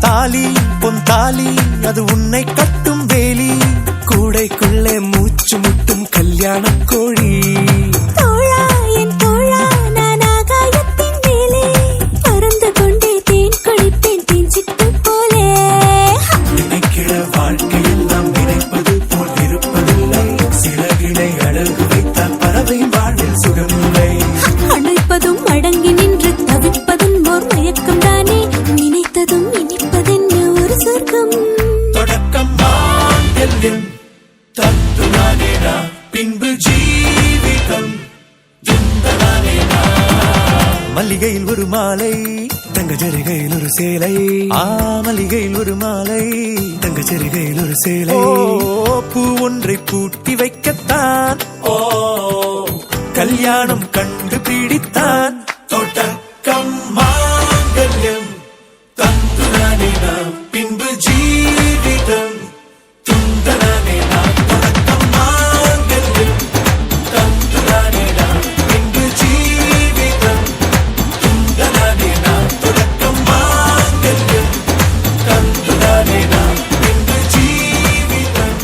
தாலி பொன் தாலி அது உன்னை கட்டும் வேலி. கூடைக்குள்ளே மூச்சு முட்டும் கல்யாண கோழி. தோழா என் தோழா நான் ஆகாயத்தின் மேலே பறந்து கொண்டே தேன் குடிப்பேன் தேஞ்சிட்டு போலே. நினைக்கிற வாழ்க்கையெல்லாம் நினைப்பது போல் இருப்பதில்லை. சிறகினை அழகு வைத்தால் பறவை வாழ்வில் சுகமில்லை. அணைப்பதும் அடங்கி நின்று தவிப்பதும் ஓர் மயக்கம் தானே. நினைத்ததும் இனிப்பதென்ன ஒரு சொர்க்கம். தொடக்கம் மாங்கல்யம் தத்துனானேனா பின்பு ஜீவிதம் துந்தனானேனா. மல்லிகையில் ஒரு மாலை தங்க ஜரிகையில் ஒரு சேலை. மல்லிகையில் ஒரு மாலை தங்க ஜரிகையில் ஒரு சேலை. பூ ஒன்றை பூட்டி வைக்கத்தான் கல்யாணம் கண்டு பிடித்தான். தொடக்கம் மாங்கல்யம் தந்துனானேனா பின்பு ஜீவிதம் துந்தனானேனா. தொடக்கம் மாங்கல்யம் தந்துனானேனா பின்பு ஜீவிதம் துந்தனானேனா. தொடக்கம் மாங்கல்யம் தந்துனானேனா பின்பு ஜீவிதம்.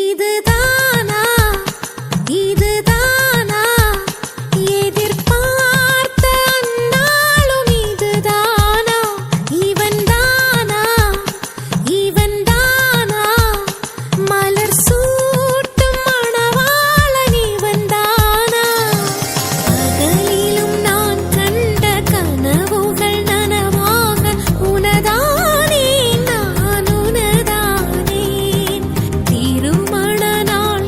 இதுதானா இதுதானா எதிர்பார்த்த அந்நாளும் இதுதானா. இவன் தானா மலர் சூட்டும் மணவாளன் இவன் தானா. பகலிலும் நான் கண்ட கனவுகள் நனவாக உனதானே நான் உனதானே. திருமண நாள்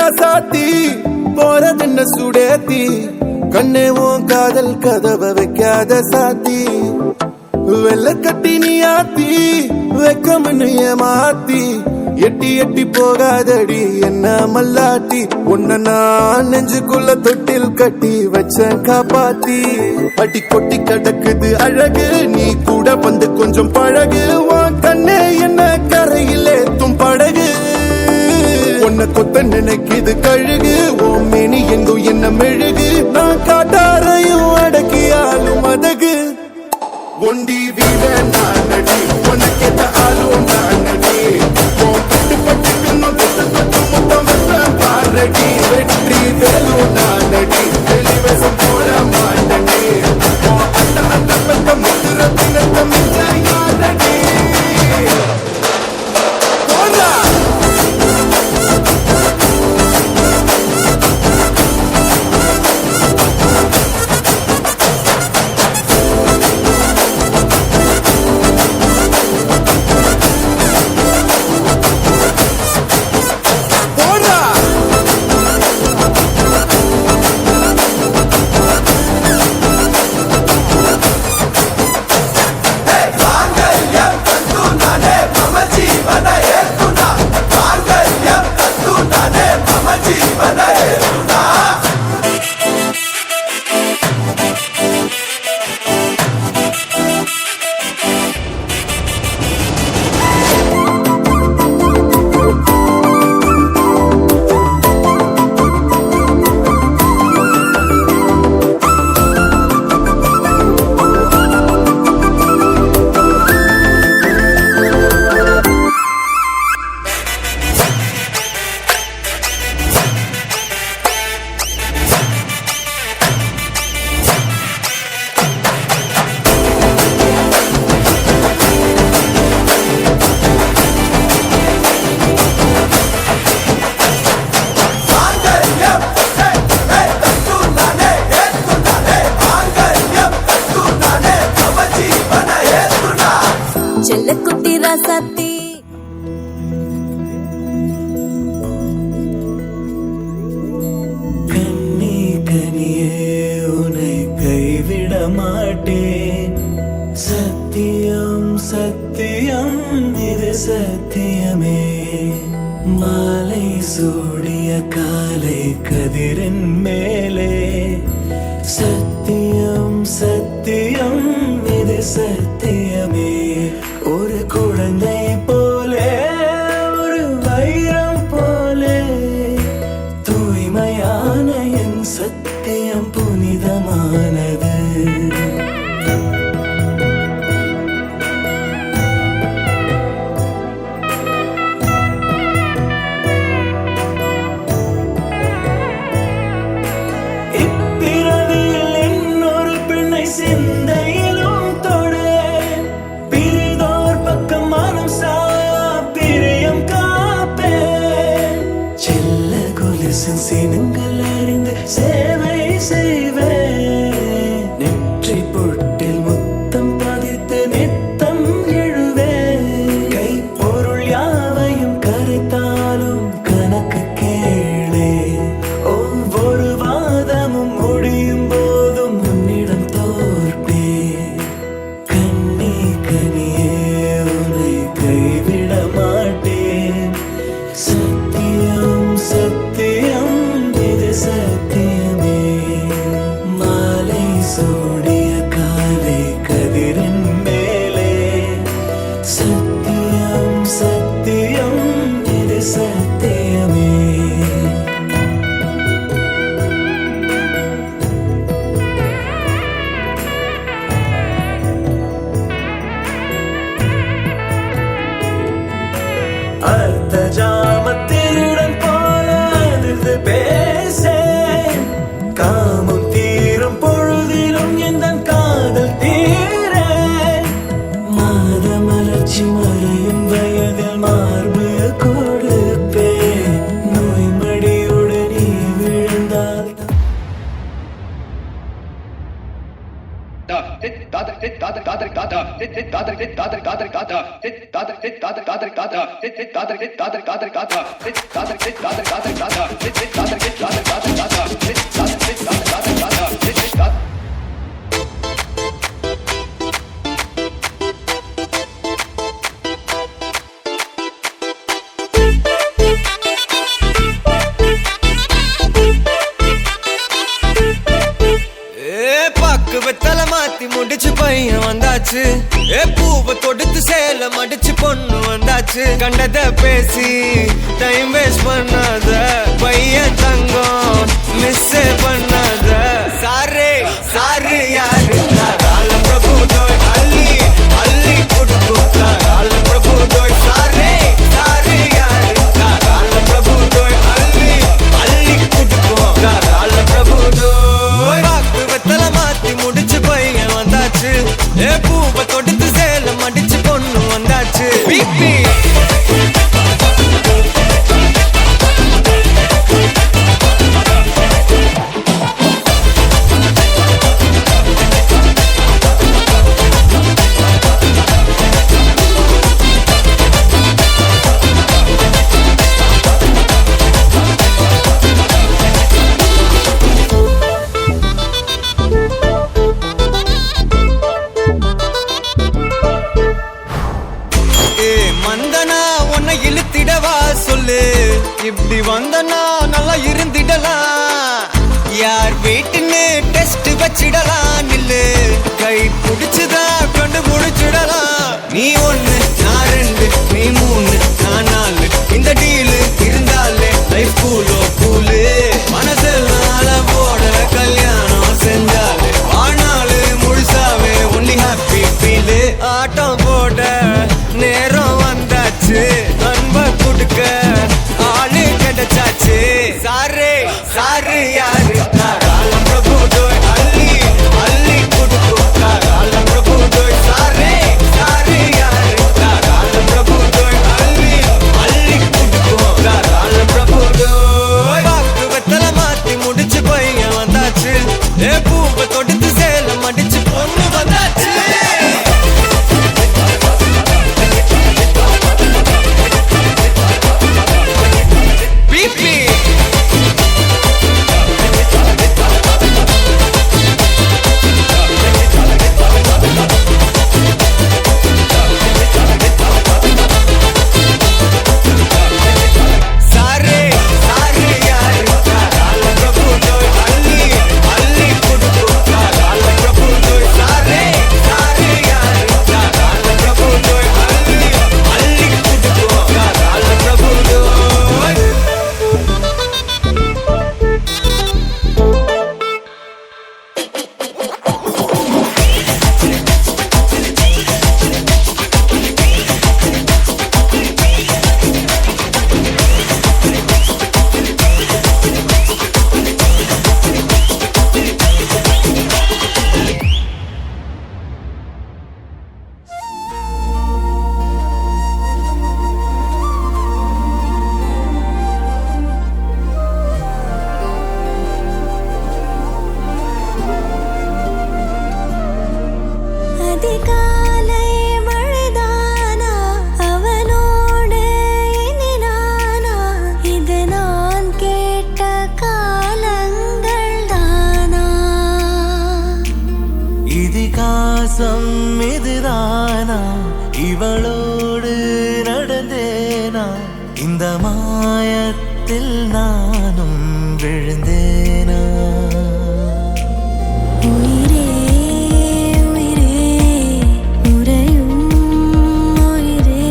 ராசாத்தி போறதென்ன சுடேத்தி கண்ணே உன் காதல் கதவை வைக்காத சாத்தி வெள்ள கட்டி நீ ஆத்தி வெக்கம்னு ஏமாத்தி எட்டி எட்டி போகாதடி என்ன மல்லாட்டி உன்ன நான் நெஞ்சுக்குள்ள தொட்டில் கட்டி வச்ச காப்பாத்தி அடி கொட்டி கிடக்குது அழகு நீ கூட வந்து கொஞ்சம் பழகு உன் கண்ணே என்ன கரையில் ஏத்தும் படகு உன்னை கொத்த நினைக்குது கழுகு ஓ மேனி எங்கும் என்ன மெழுகு நான் காட்டாரையும் அடக்கியாலும் அதகு ஒண்டி வீட நான் நடி உனக்கேத்த ஆளும் நான் நடி பட்டு பட்டுக்கணும் மொத்தம் பாரடி வெற்றி வேலும் நான் நடி வெளிவசம் போட மாட்டடி அந்த அந்த பத்த முத்துரத்தினத்த மிஞ்சாயாரடி போடா செல்லக்குட்டி ராசாத்தி கண்ணி கனியே உன்னை கைவிட மாட்டேன் சத்தியம் சத்தியம் இது சத்தியமே மாலை சூடிய காலை கதிரின் மேலே சத்தியம் சத்தியம் இது சத்தியமே ஒரு குழந்தை போலே ஒரு வைரம் போலே தூய்மையான என் சத்தியம் புனிதமானது இப்பிறவியில் இன்னொரு பெண்ணை சிந்தையிலும் தொடு பிரிதோர் பக்கம் மனம் சாயா பிரியம் காப்பேன் செல்ல கொலுசின் சினங்கள் அறிந்து சேவை செய்வேன் நெற்றி பொட்டில் முத்தம் பதித்து நித்தம் எழுவேன் கை பொருள் யாவையும் கரைத்தாலும் கணக்கு கேளே ஒவ்வொரு வாதமும் முடியும் போதும் உன்னிடம் தோற்பே கண்ணி கனியே உன்னை கைவிட மாட்டேன் சத்தியம் சத்தியம் இது சத்தியமே வெத்தல மாத்தி முடிச்சு பையன் வந்தாச்சு பூவை தொடுத்து சேல மடிச்சு பொண்ணு வந்தாச்சு கண்டத பேசி டைம் வேஸ்ட் பண்ணாத பையன் தங்கம் மிஸ் பண்ணாத சாரே சாரு யாரு கால பிரபு தோய் அள்ளி அள்ளி கொடுக்கும் கால பிரபு தோய் சாரே சாரு யாரு கால பிரபு தோய் அள்ளி அள்ளி கொடுக்கும் கால பிரபு தோய் வெத்தல மாத்தி முடிச்சு பையன் வந்தாச்சு பூவை தொடுத்து சேல மடிச்சு பொண்ணு வந்தாச்சு பிபி வந்தனா உன்னை இழுத்திடவா சொல்லு இப்படி வந்தனா நல்லா இருந்திடலாம் யார் வீட்டுன்னு டெஸ்ட் வச்சிடலாம் நில்லு கை பிடிச்சுதா கொண்டு முடிச்சிடலாம் நீ ஒண்ணு நான் ரெண்டு நீ மூணு நான் நாலு இந்த டீலு இருந்தாலே லைஃப் கூலோ கூலு மனசெல்லாம் போட கல்யாணம் செஞ்சாலே ஆனாலு முழுசாவே ஒன்லி ஹாப்பி ஃபீலு ஆட்டம் போட நேரம் வந்தாச்சு அன்ப கொடுக்க ஆளு கிடைச்சாச்சு சாரே சாரு யாரு கால பிரபு தோய் அள்ளி அள்ளி கொடுக்கும் கால பிரபு தோய் சாரே சாரு யாரு கால பிரபு தோய் அள்ளி அள்ளி கொடுக்கும் கால பிரபு தோய் வெத்தல மாத்தி முடிச்சு பையன் வந்தாச்சு பூவை தொடுத்து சேல மடிச்சு பொண்ணு வந்தாச்சு இதுதானா இவளோடு நடந்தேனா இந்த மாயத்தில் நானும் விழுந்தேனா உயிரே உயிரே உறையும் உயிரே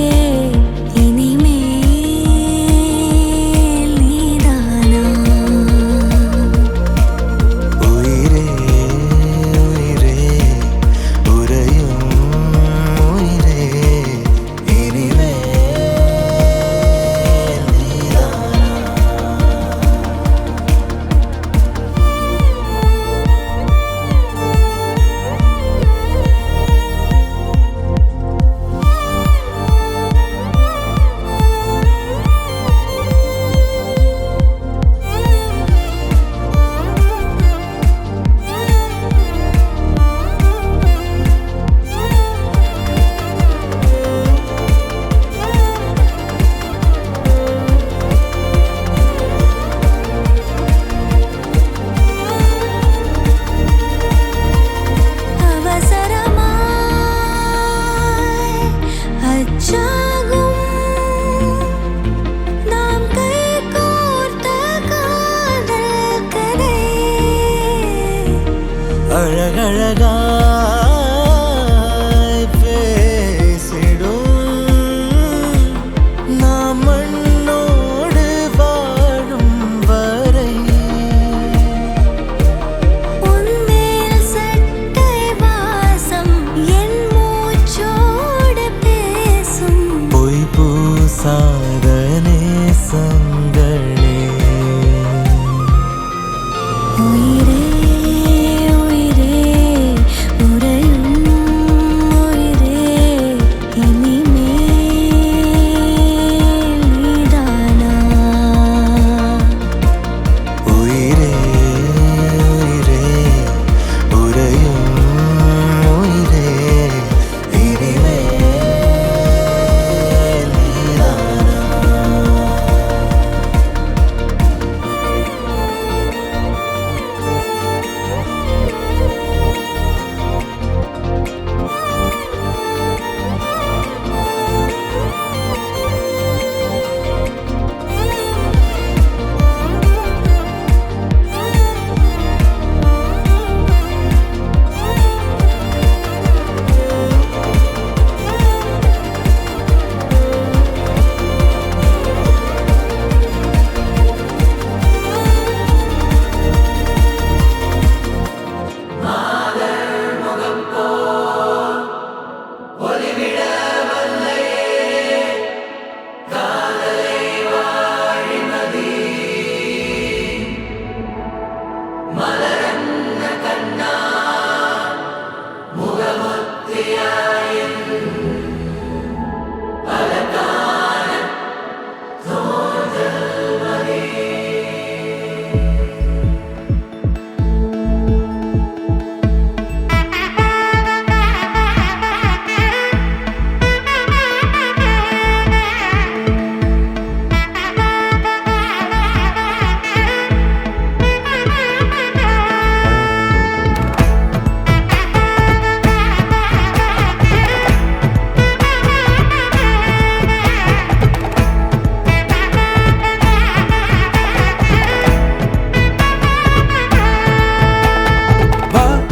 இனிமேல் நீதானா உயிரே உயிரே உறையும் உயிரே இனிமேல் நீதானா அழகழகாய் பேசிடும் நாம் மண்ணோடு வாழும் வரை உன்மேல் சட்டை வாசம் என் மூச்சோடு பேசும் பொய் பூசாத நேசங்களே உயிரே உயிரே உறையும் உயிரே இனிமேல் நீதானா உயிரே உயிரே உறையும் உயிரே இனிமேல் நீதானா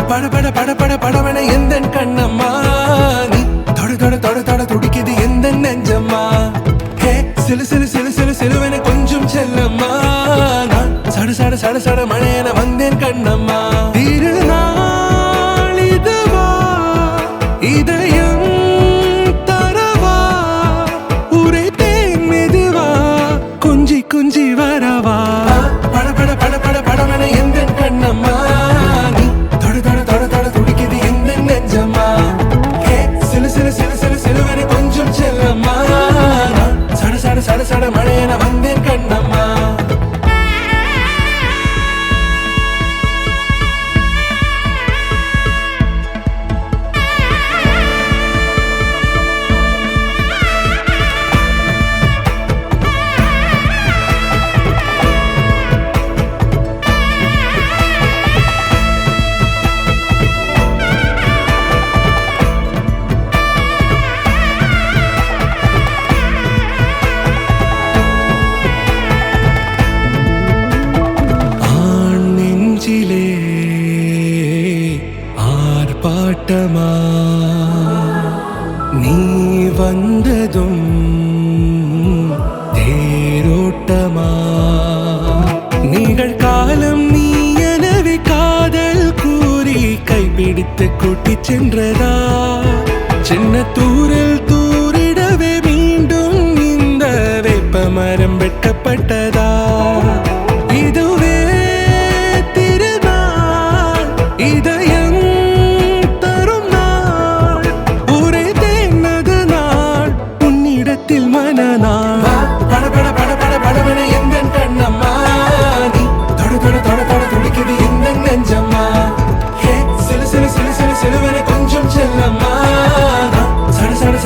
பட பட பட பட படவன எந்த கண்ணம்மா நீ தொட தொட தொட தொட துடிக்குது எந்த நெஞ்சம்மா ஹே சிலு சிலு சிலு சிலு சிலுவன கொஞ்சம் செல்லம்மா நான் சட சட சட சட மழையன வந்தேன் கண்ணம்மா திருநாள் இதுவா இதயம் தரவா உரைத்தேன் மெதுவா கொஞ்சி கொஞ்சி வரவா பட பட பட பட படவன எந்த கண்ணம்மா நீ தொட தொட தொட தொட துடிக்குது எந்த நெஞ்சம்மா ஹே சிலு சிலு சிலு சிலு சிலுவன கொஞ்சம் செல்லம்மா நான் சட சட சட சட மழையன வந்தேன் கண்ணம்மா ஆண் நெஞ்சிலே ஆர்ப்பாட்டமா நீ வந்ததும் தேரோட்டமா நிகழ்காலம் நீ எனவே காதல் கூறி கைப்பிடித்து கூட்டிச் சென்றதா சின்ன தூரில் தூரிடவே மீண்டும் இந்த வேப்ப மரம் வெட்டப்பட்டதா இதுவே திருநாள் இதயம் தரும் நாள் உரைத்தேனது நாள் உன்னிடத்தில் மனநாள் பட பட பட பட படவன எந்த கண்ணம்மா நீ தொட தொட தொட தொட துடிக்குது எந்த நெஞ்சம்மா ஹே சிலு சிலு சிலு சிலு சிலுவன கொஞ்சம் செல்லம்மா நான் சட சட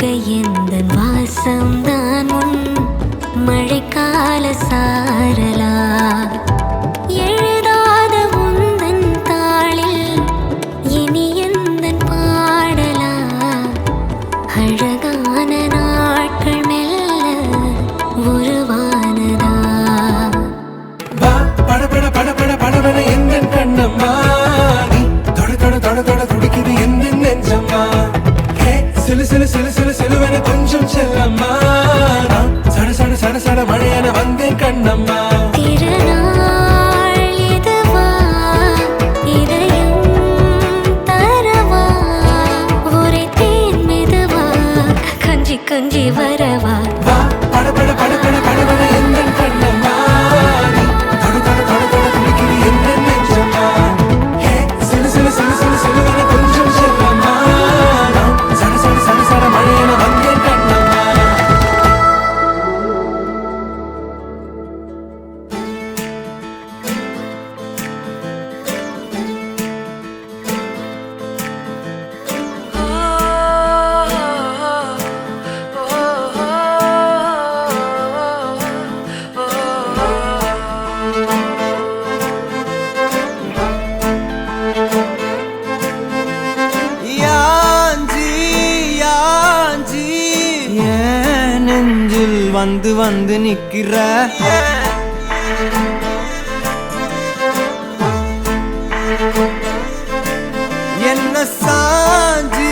புகை எந்தன் வாசம்தான் உன் மழைக்கால சாரலா எழுதாத உந்தன் தாளில் இனி எந்தன் பாடலா அழகான நாட்கள் மெல்ல உருவானதா வா படபட படபட படபட எந்தன் கண்ணம்மா நீ தொட தொட தொட தொட துடிக்குது எந்தன் நெஞ்சம்மா ஹே சிலு சிலு சிலு சிலு சிலுவென கொஞ்சம் செல்லம்மா நான் சட சட சட சட மழையென வந்தேன் கண்ணம்மா திருநாள் இதுவா இதயம் தரவா ஒரே தேன் மெதுவா கொஞ்சி கொஞ்சி வரவா வா படபட படபட படபட எந்தன் கண்ணம்மா நீ தொட தொட தொட தொட துடிக்குது எந்தன் நெஞ்சம்மா ஹே சிலு சிலு சிலு சிலு சிலுவென கொஞ்சம் செல்லம்மா நான் சட சட சட சட மழையென வந்தேன் கண்ணம்மா யாஞ்சி யாஞ்சி ஏன் நெஞ்சில் வந்து வந்து நிக்கிற என்ன சாஞ்சி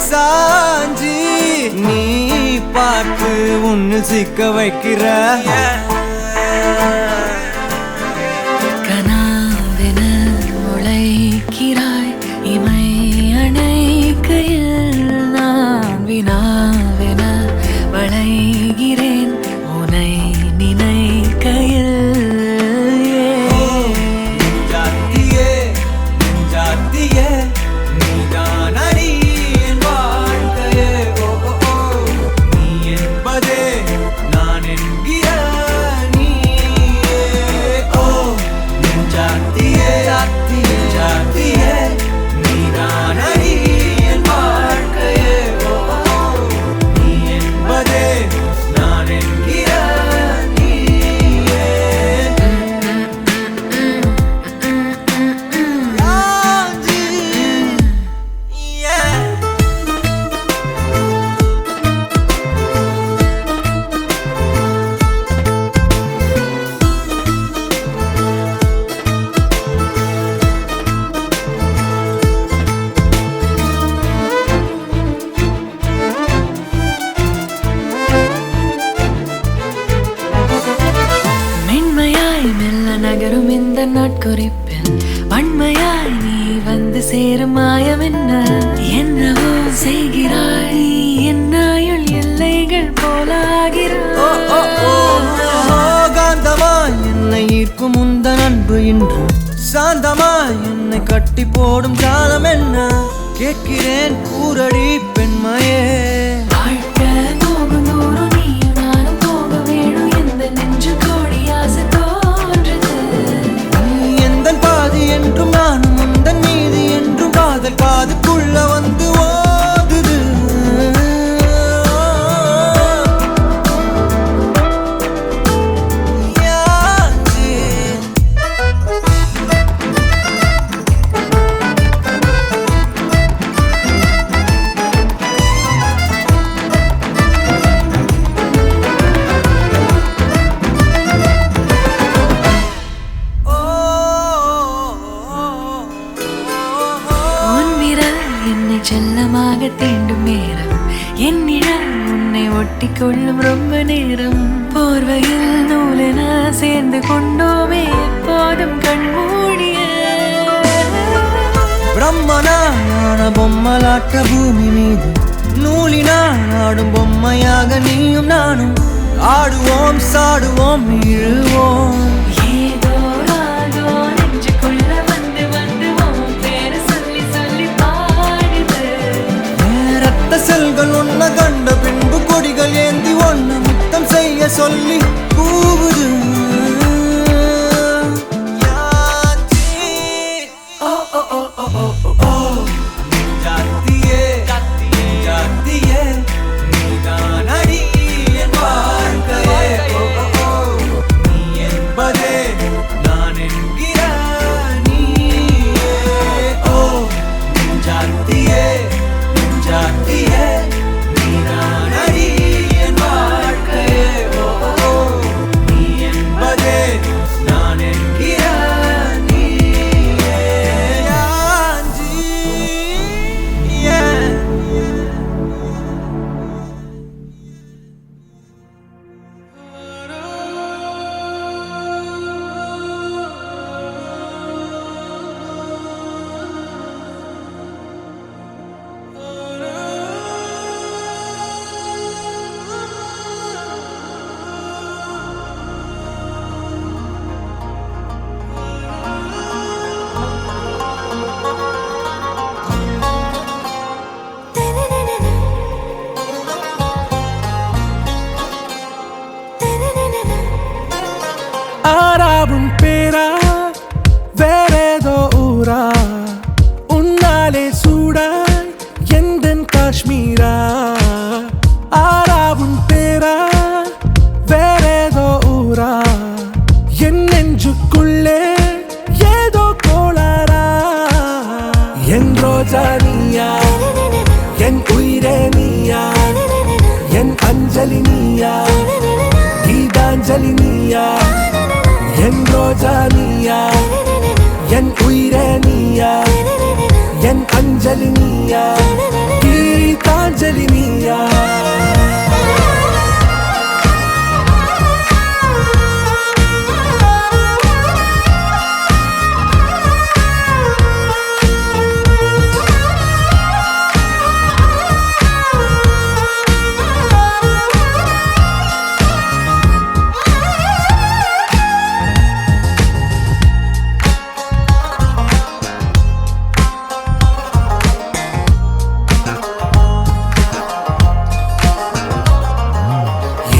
சாஞ்சி நீ பார்த்து உன்னு சிக்க வைக்கிற கனாவென முளைக்கிறாய் இமை அணைக்கையில் நான் வினாவென வளைகிறேன் உனை நினைக்கையில் ஜாத்தியே ஜாத்தியே நீதான் அடி என் வாழ்க்கையே ஓ ஓ, ஓ. நீ என்பதே நான் என்கிற நீயே ஓ ஜாத்தியே ஜாத்தியே ஜாத்தியே நீதான் அடி என் வாழ்க்கையே ஓ ஓ, ஓ. நீ என்பதே நான் என்கிற நீயே யாஞ்சி yeah. மென்மையாய் மெல்ல நகரும் இந்த நாட்குறிப்பில் வன்மையாய் நீ வந்து சேரும் மாயம் என்னவோ செய்கிறாய் நீ என்னாயுள் எல்லைகள் போலாகிறாய் காந்தமாய் என்னை ஈர்க்கும் உந்தன் அன்பு இன்று சாந்தமாய் என்னை கட்டி போடும் காலம் என்ன கேட்கிறேன் கூரடி பெண்மையே வாழ்க்கை போகும் தூரம் நீயும் நானும் போக வேணும் எந்த நெஞ்சு கோடி ஆசை தோன்றுது நீ எந்தன் பாதி என்றும் நானும் உந்தன் மீதி என்றும் காதல் காதுக்குள்ள வந்து ஓதுது யாஞ்சி உன் விரல் என்னை செல்லமாக தீண்டும் நேரம் என் நிழல் உன்னை ஒட்டி கொள்ளும் ரொம்ப நேரம் போர்வையில் நூலென சேர்ந்து கொண்டோமே எப்போதும் கண்மூடிய பிரம்மனான பொம்மலாட்ட பூமி மீது நூலினால் ஆடும் பொம்மையாக நீயும் நானும் ஆடுவோம் சாடுவோம் இழுவோம் ஏதோ ராகோ நெஞ்சுக்குள்ள வந்து வந்து உன் பேரை சொல்லி சொல்லி பாடுது ரத்த செல்கள் ஒன்ன கண்ட பின்பு கொடிகள் ஏந்தி ஒன்ன முத்தம் செய்ய சொல்லி கூவுது யாச்சி. ஓ ஓ ஓ ஓ ஓ ஓ. ஜாத்தியே ஜாத்தியே என் அஞ்சலி நீயா கீதாஞ்சலி நீயா என் ரோஜா நீயா என் உயிரே நீயா என் அஞ்சலி நீயா கீதாஞ்சலி நீயா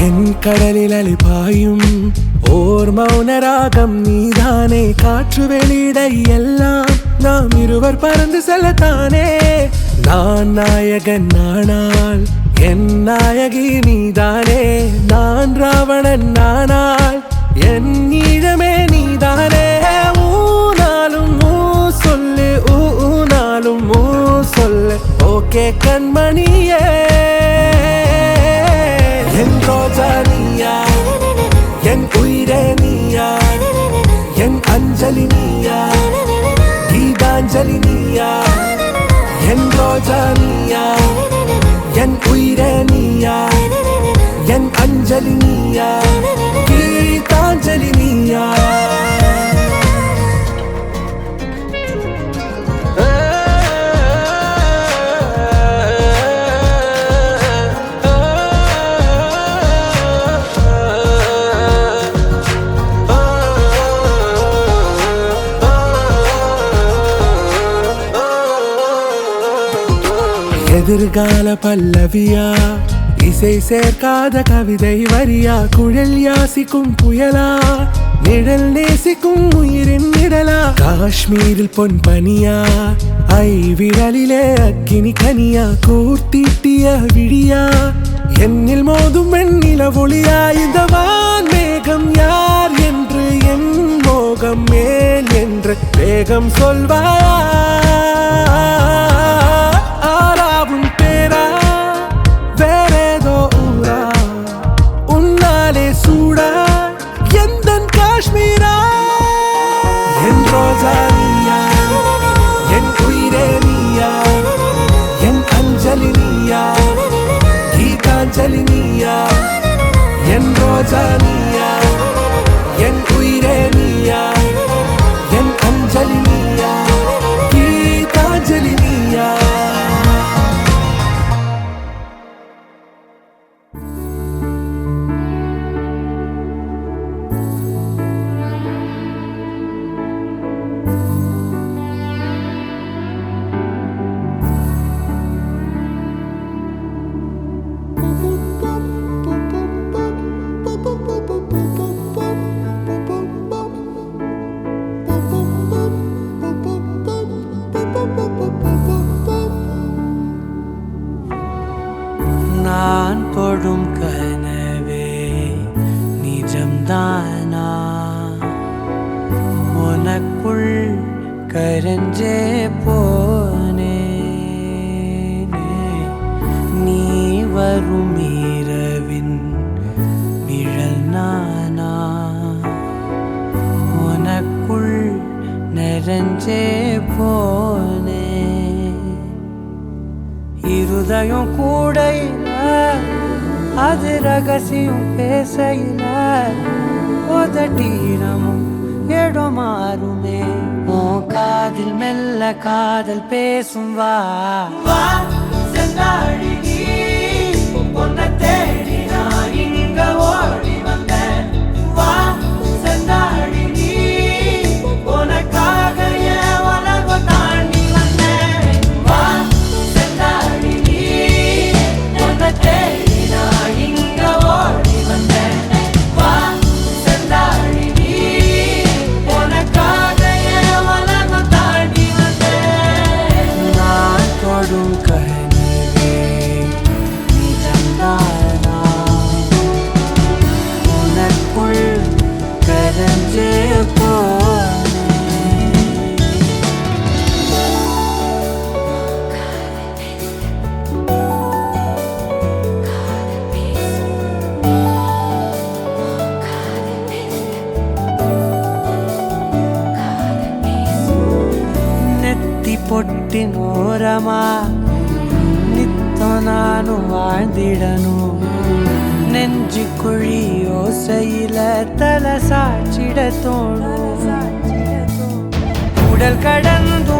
என் கடலில் அலிபாயும் ஓர் மௌனராகம் நீதானே காற்று வெளியிட எல்லாம் நாம் இருவர் பறந்து செல்லத்தானே நான் நாயகன் நானால் என் நாயகி நீதானே நான் ராவணன் நானால் என் ஈழமே நீதானே ஊனாலும் ஊ சொல்லு ஊனாலும் ஊ சொல்லு ஓகே கண்மணியே என் ரோஜா நீயா என் உயிரே நீயா என் அஞ்சலி நீயா கீதாஞ்சலி நீயா என் ரோஜா நீயா என் உயிரே நீயா என் அஞ்சலி நீயா கீதாஞ்சலி நீயா எதிர்கால பல்லவியா இசை சேர்க்காத கவிதை வரியா குழல் யாசிக்கும் புயலா நிழல் நேசிக்கும் உயிரின் நிழலா காஷ்மீரில் பொன் பனியா ஐ விரலிலே அக்கினி கனியா கூர்த்தீட்டிய விழியா என்னில் மோதும் வெண்ணில ஒளியா இந்த வான் மேகம் யார் என்று என் மோகம் மேல் என்று வேகம் சொல்வாயா ஆராவும் பேரா வேறேதோ ஊரா உன்னாலே சூடா எந்தன் காஷ்மீரா என் ரோஜா நீயா என் உயிரே நீயா என் அஞ்சலி நீயா கீதாஞ்சலி நீயா என் ரோஜா நீயா என் உயிரே நீயா என் அஞ்சலி நீயா கீதாஞ்சலி நீயா நான் தொடும் கனவே நிஜம்தானா உனக்குள் கரஞ்சே போனே நீ வரும் இரவின் நிழல் நானா உனக்குள் நிறைஞ்சே போனே இருதயம் கூடையில அது ரகசியம் பேசையில உதட்டீரமும் இடம் மாறுமே உன் காதில் மெல்ல காதல் பேசும் வா செந்தாழி நீ உன்னை தேடி நான் இங்க ஓடி வந்தேன் வா செந்தாழி நீ உனக்காக என் உலகம் தாண்டி வந்தேன் வா செந்தாழி நீ உன்னை தேடி நான் இங்க ஓடி வந்தேன் வா செந்தாழி நீ உனக்காக என் உலகம் தாண்டி வந்தேன் நான் தொடும் கனவே ஓரமா நித்தம் நானும் வாழ்ந்திடணும் நெஞ்சு குழி ஓசையில தலை சாச்சிட தோணும் உடல் கடந்தும்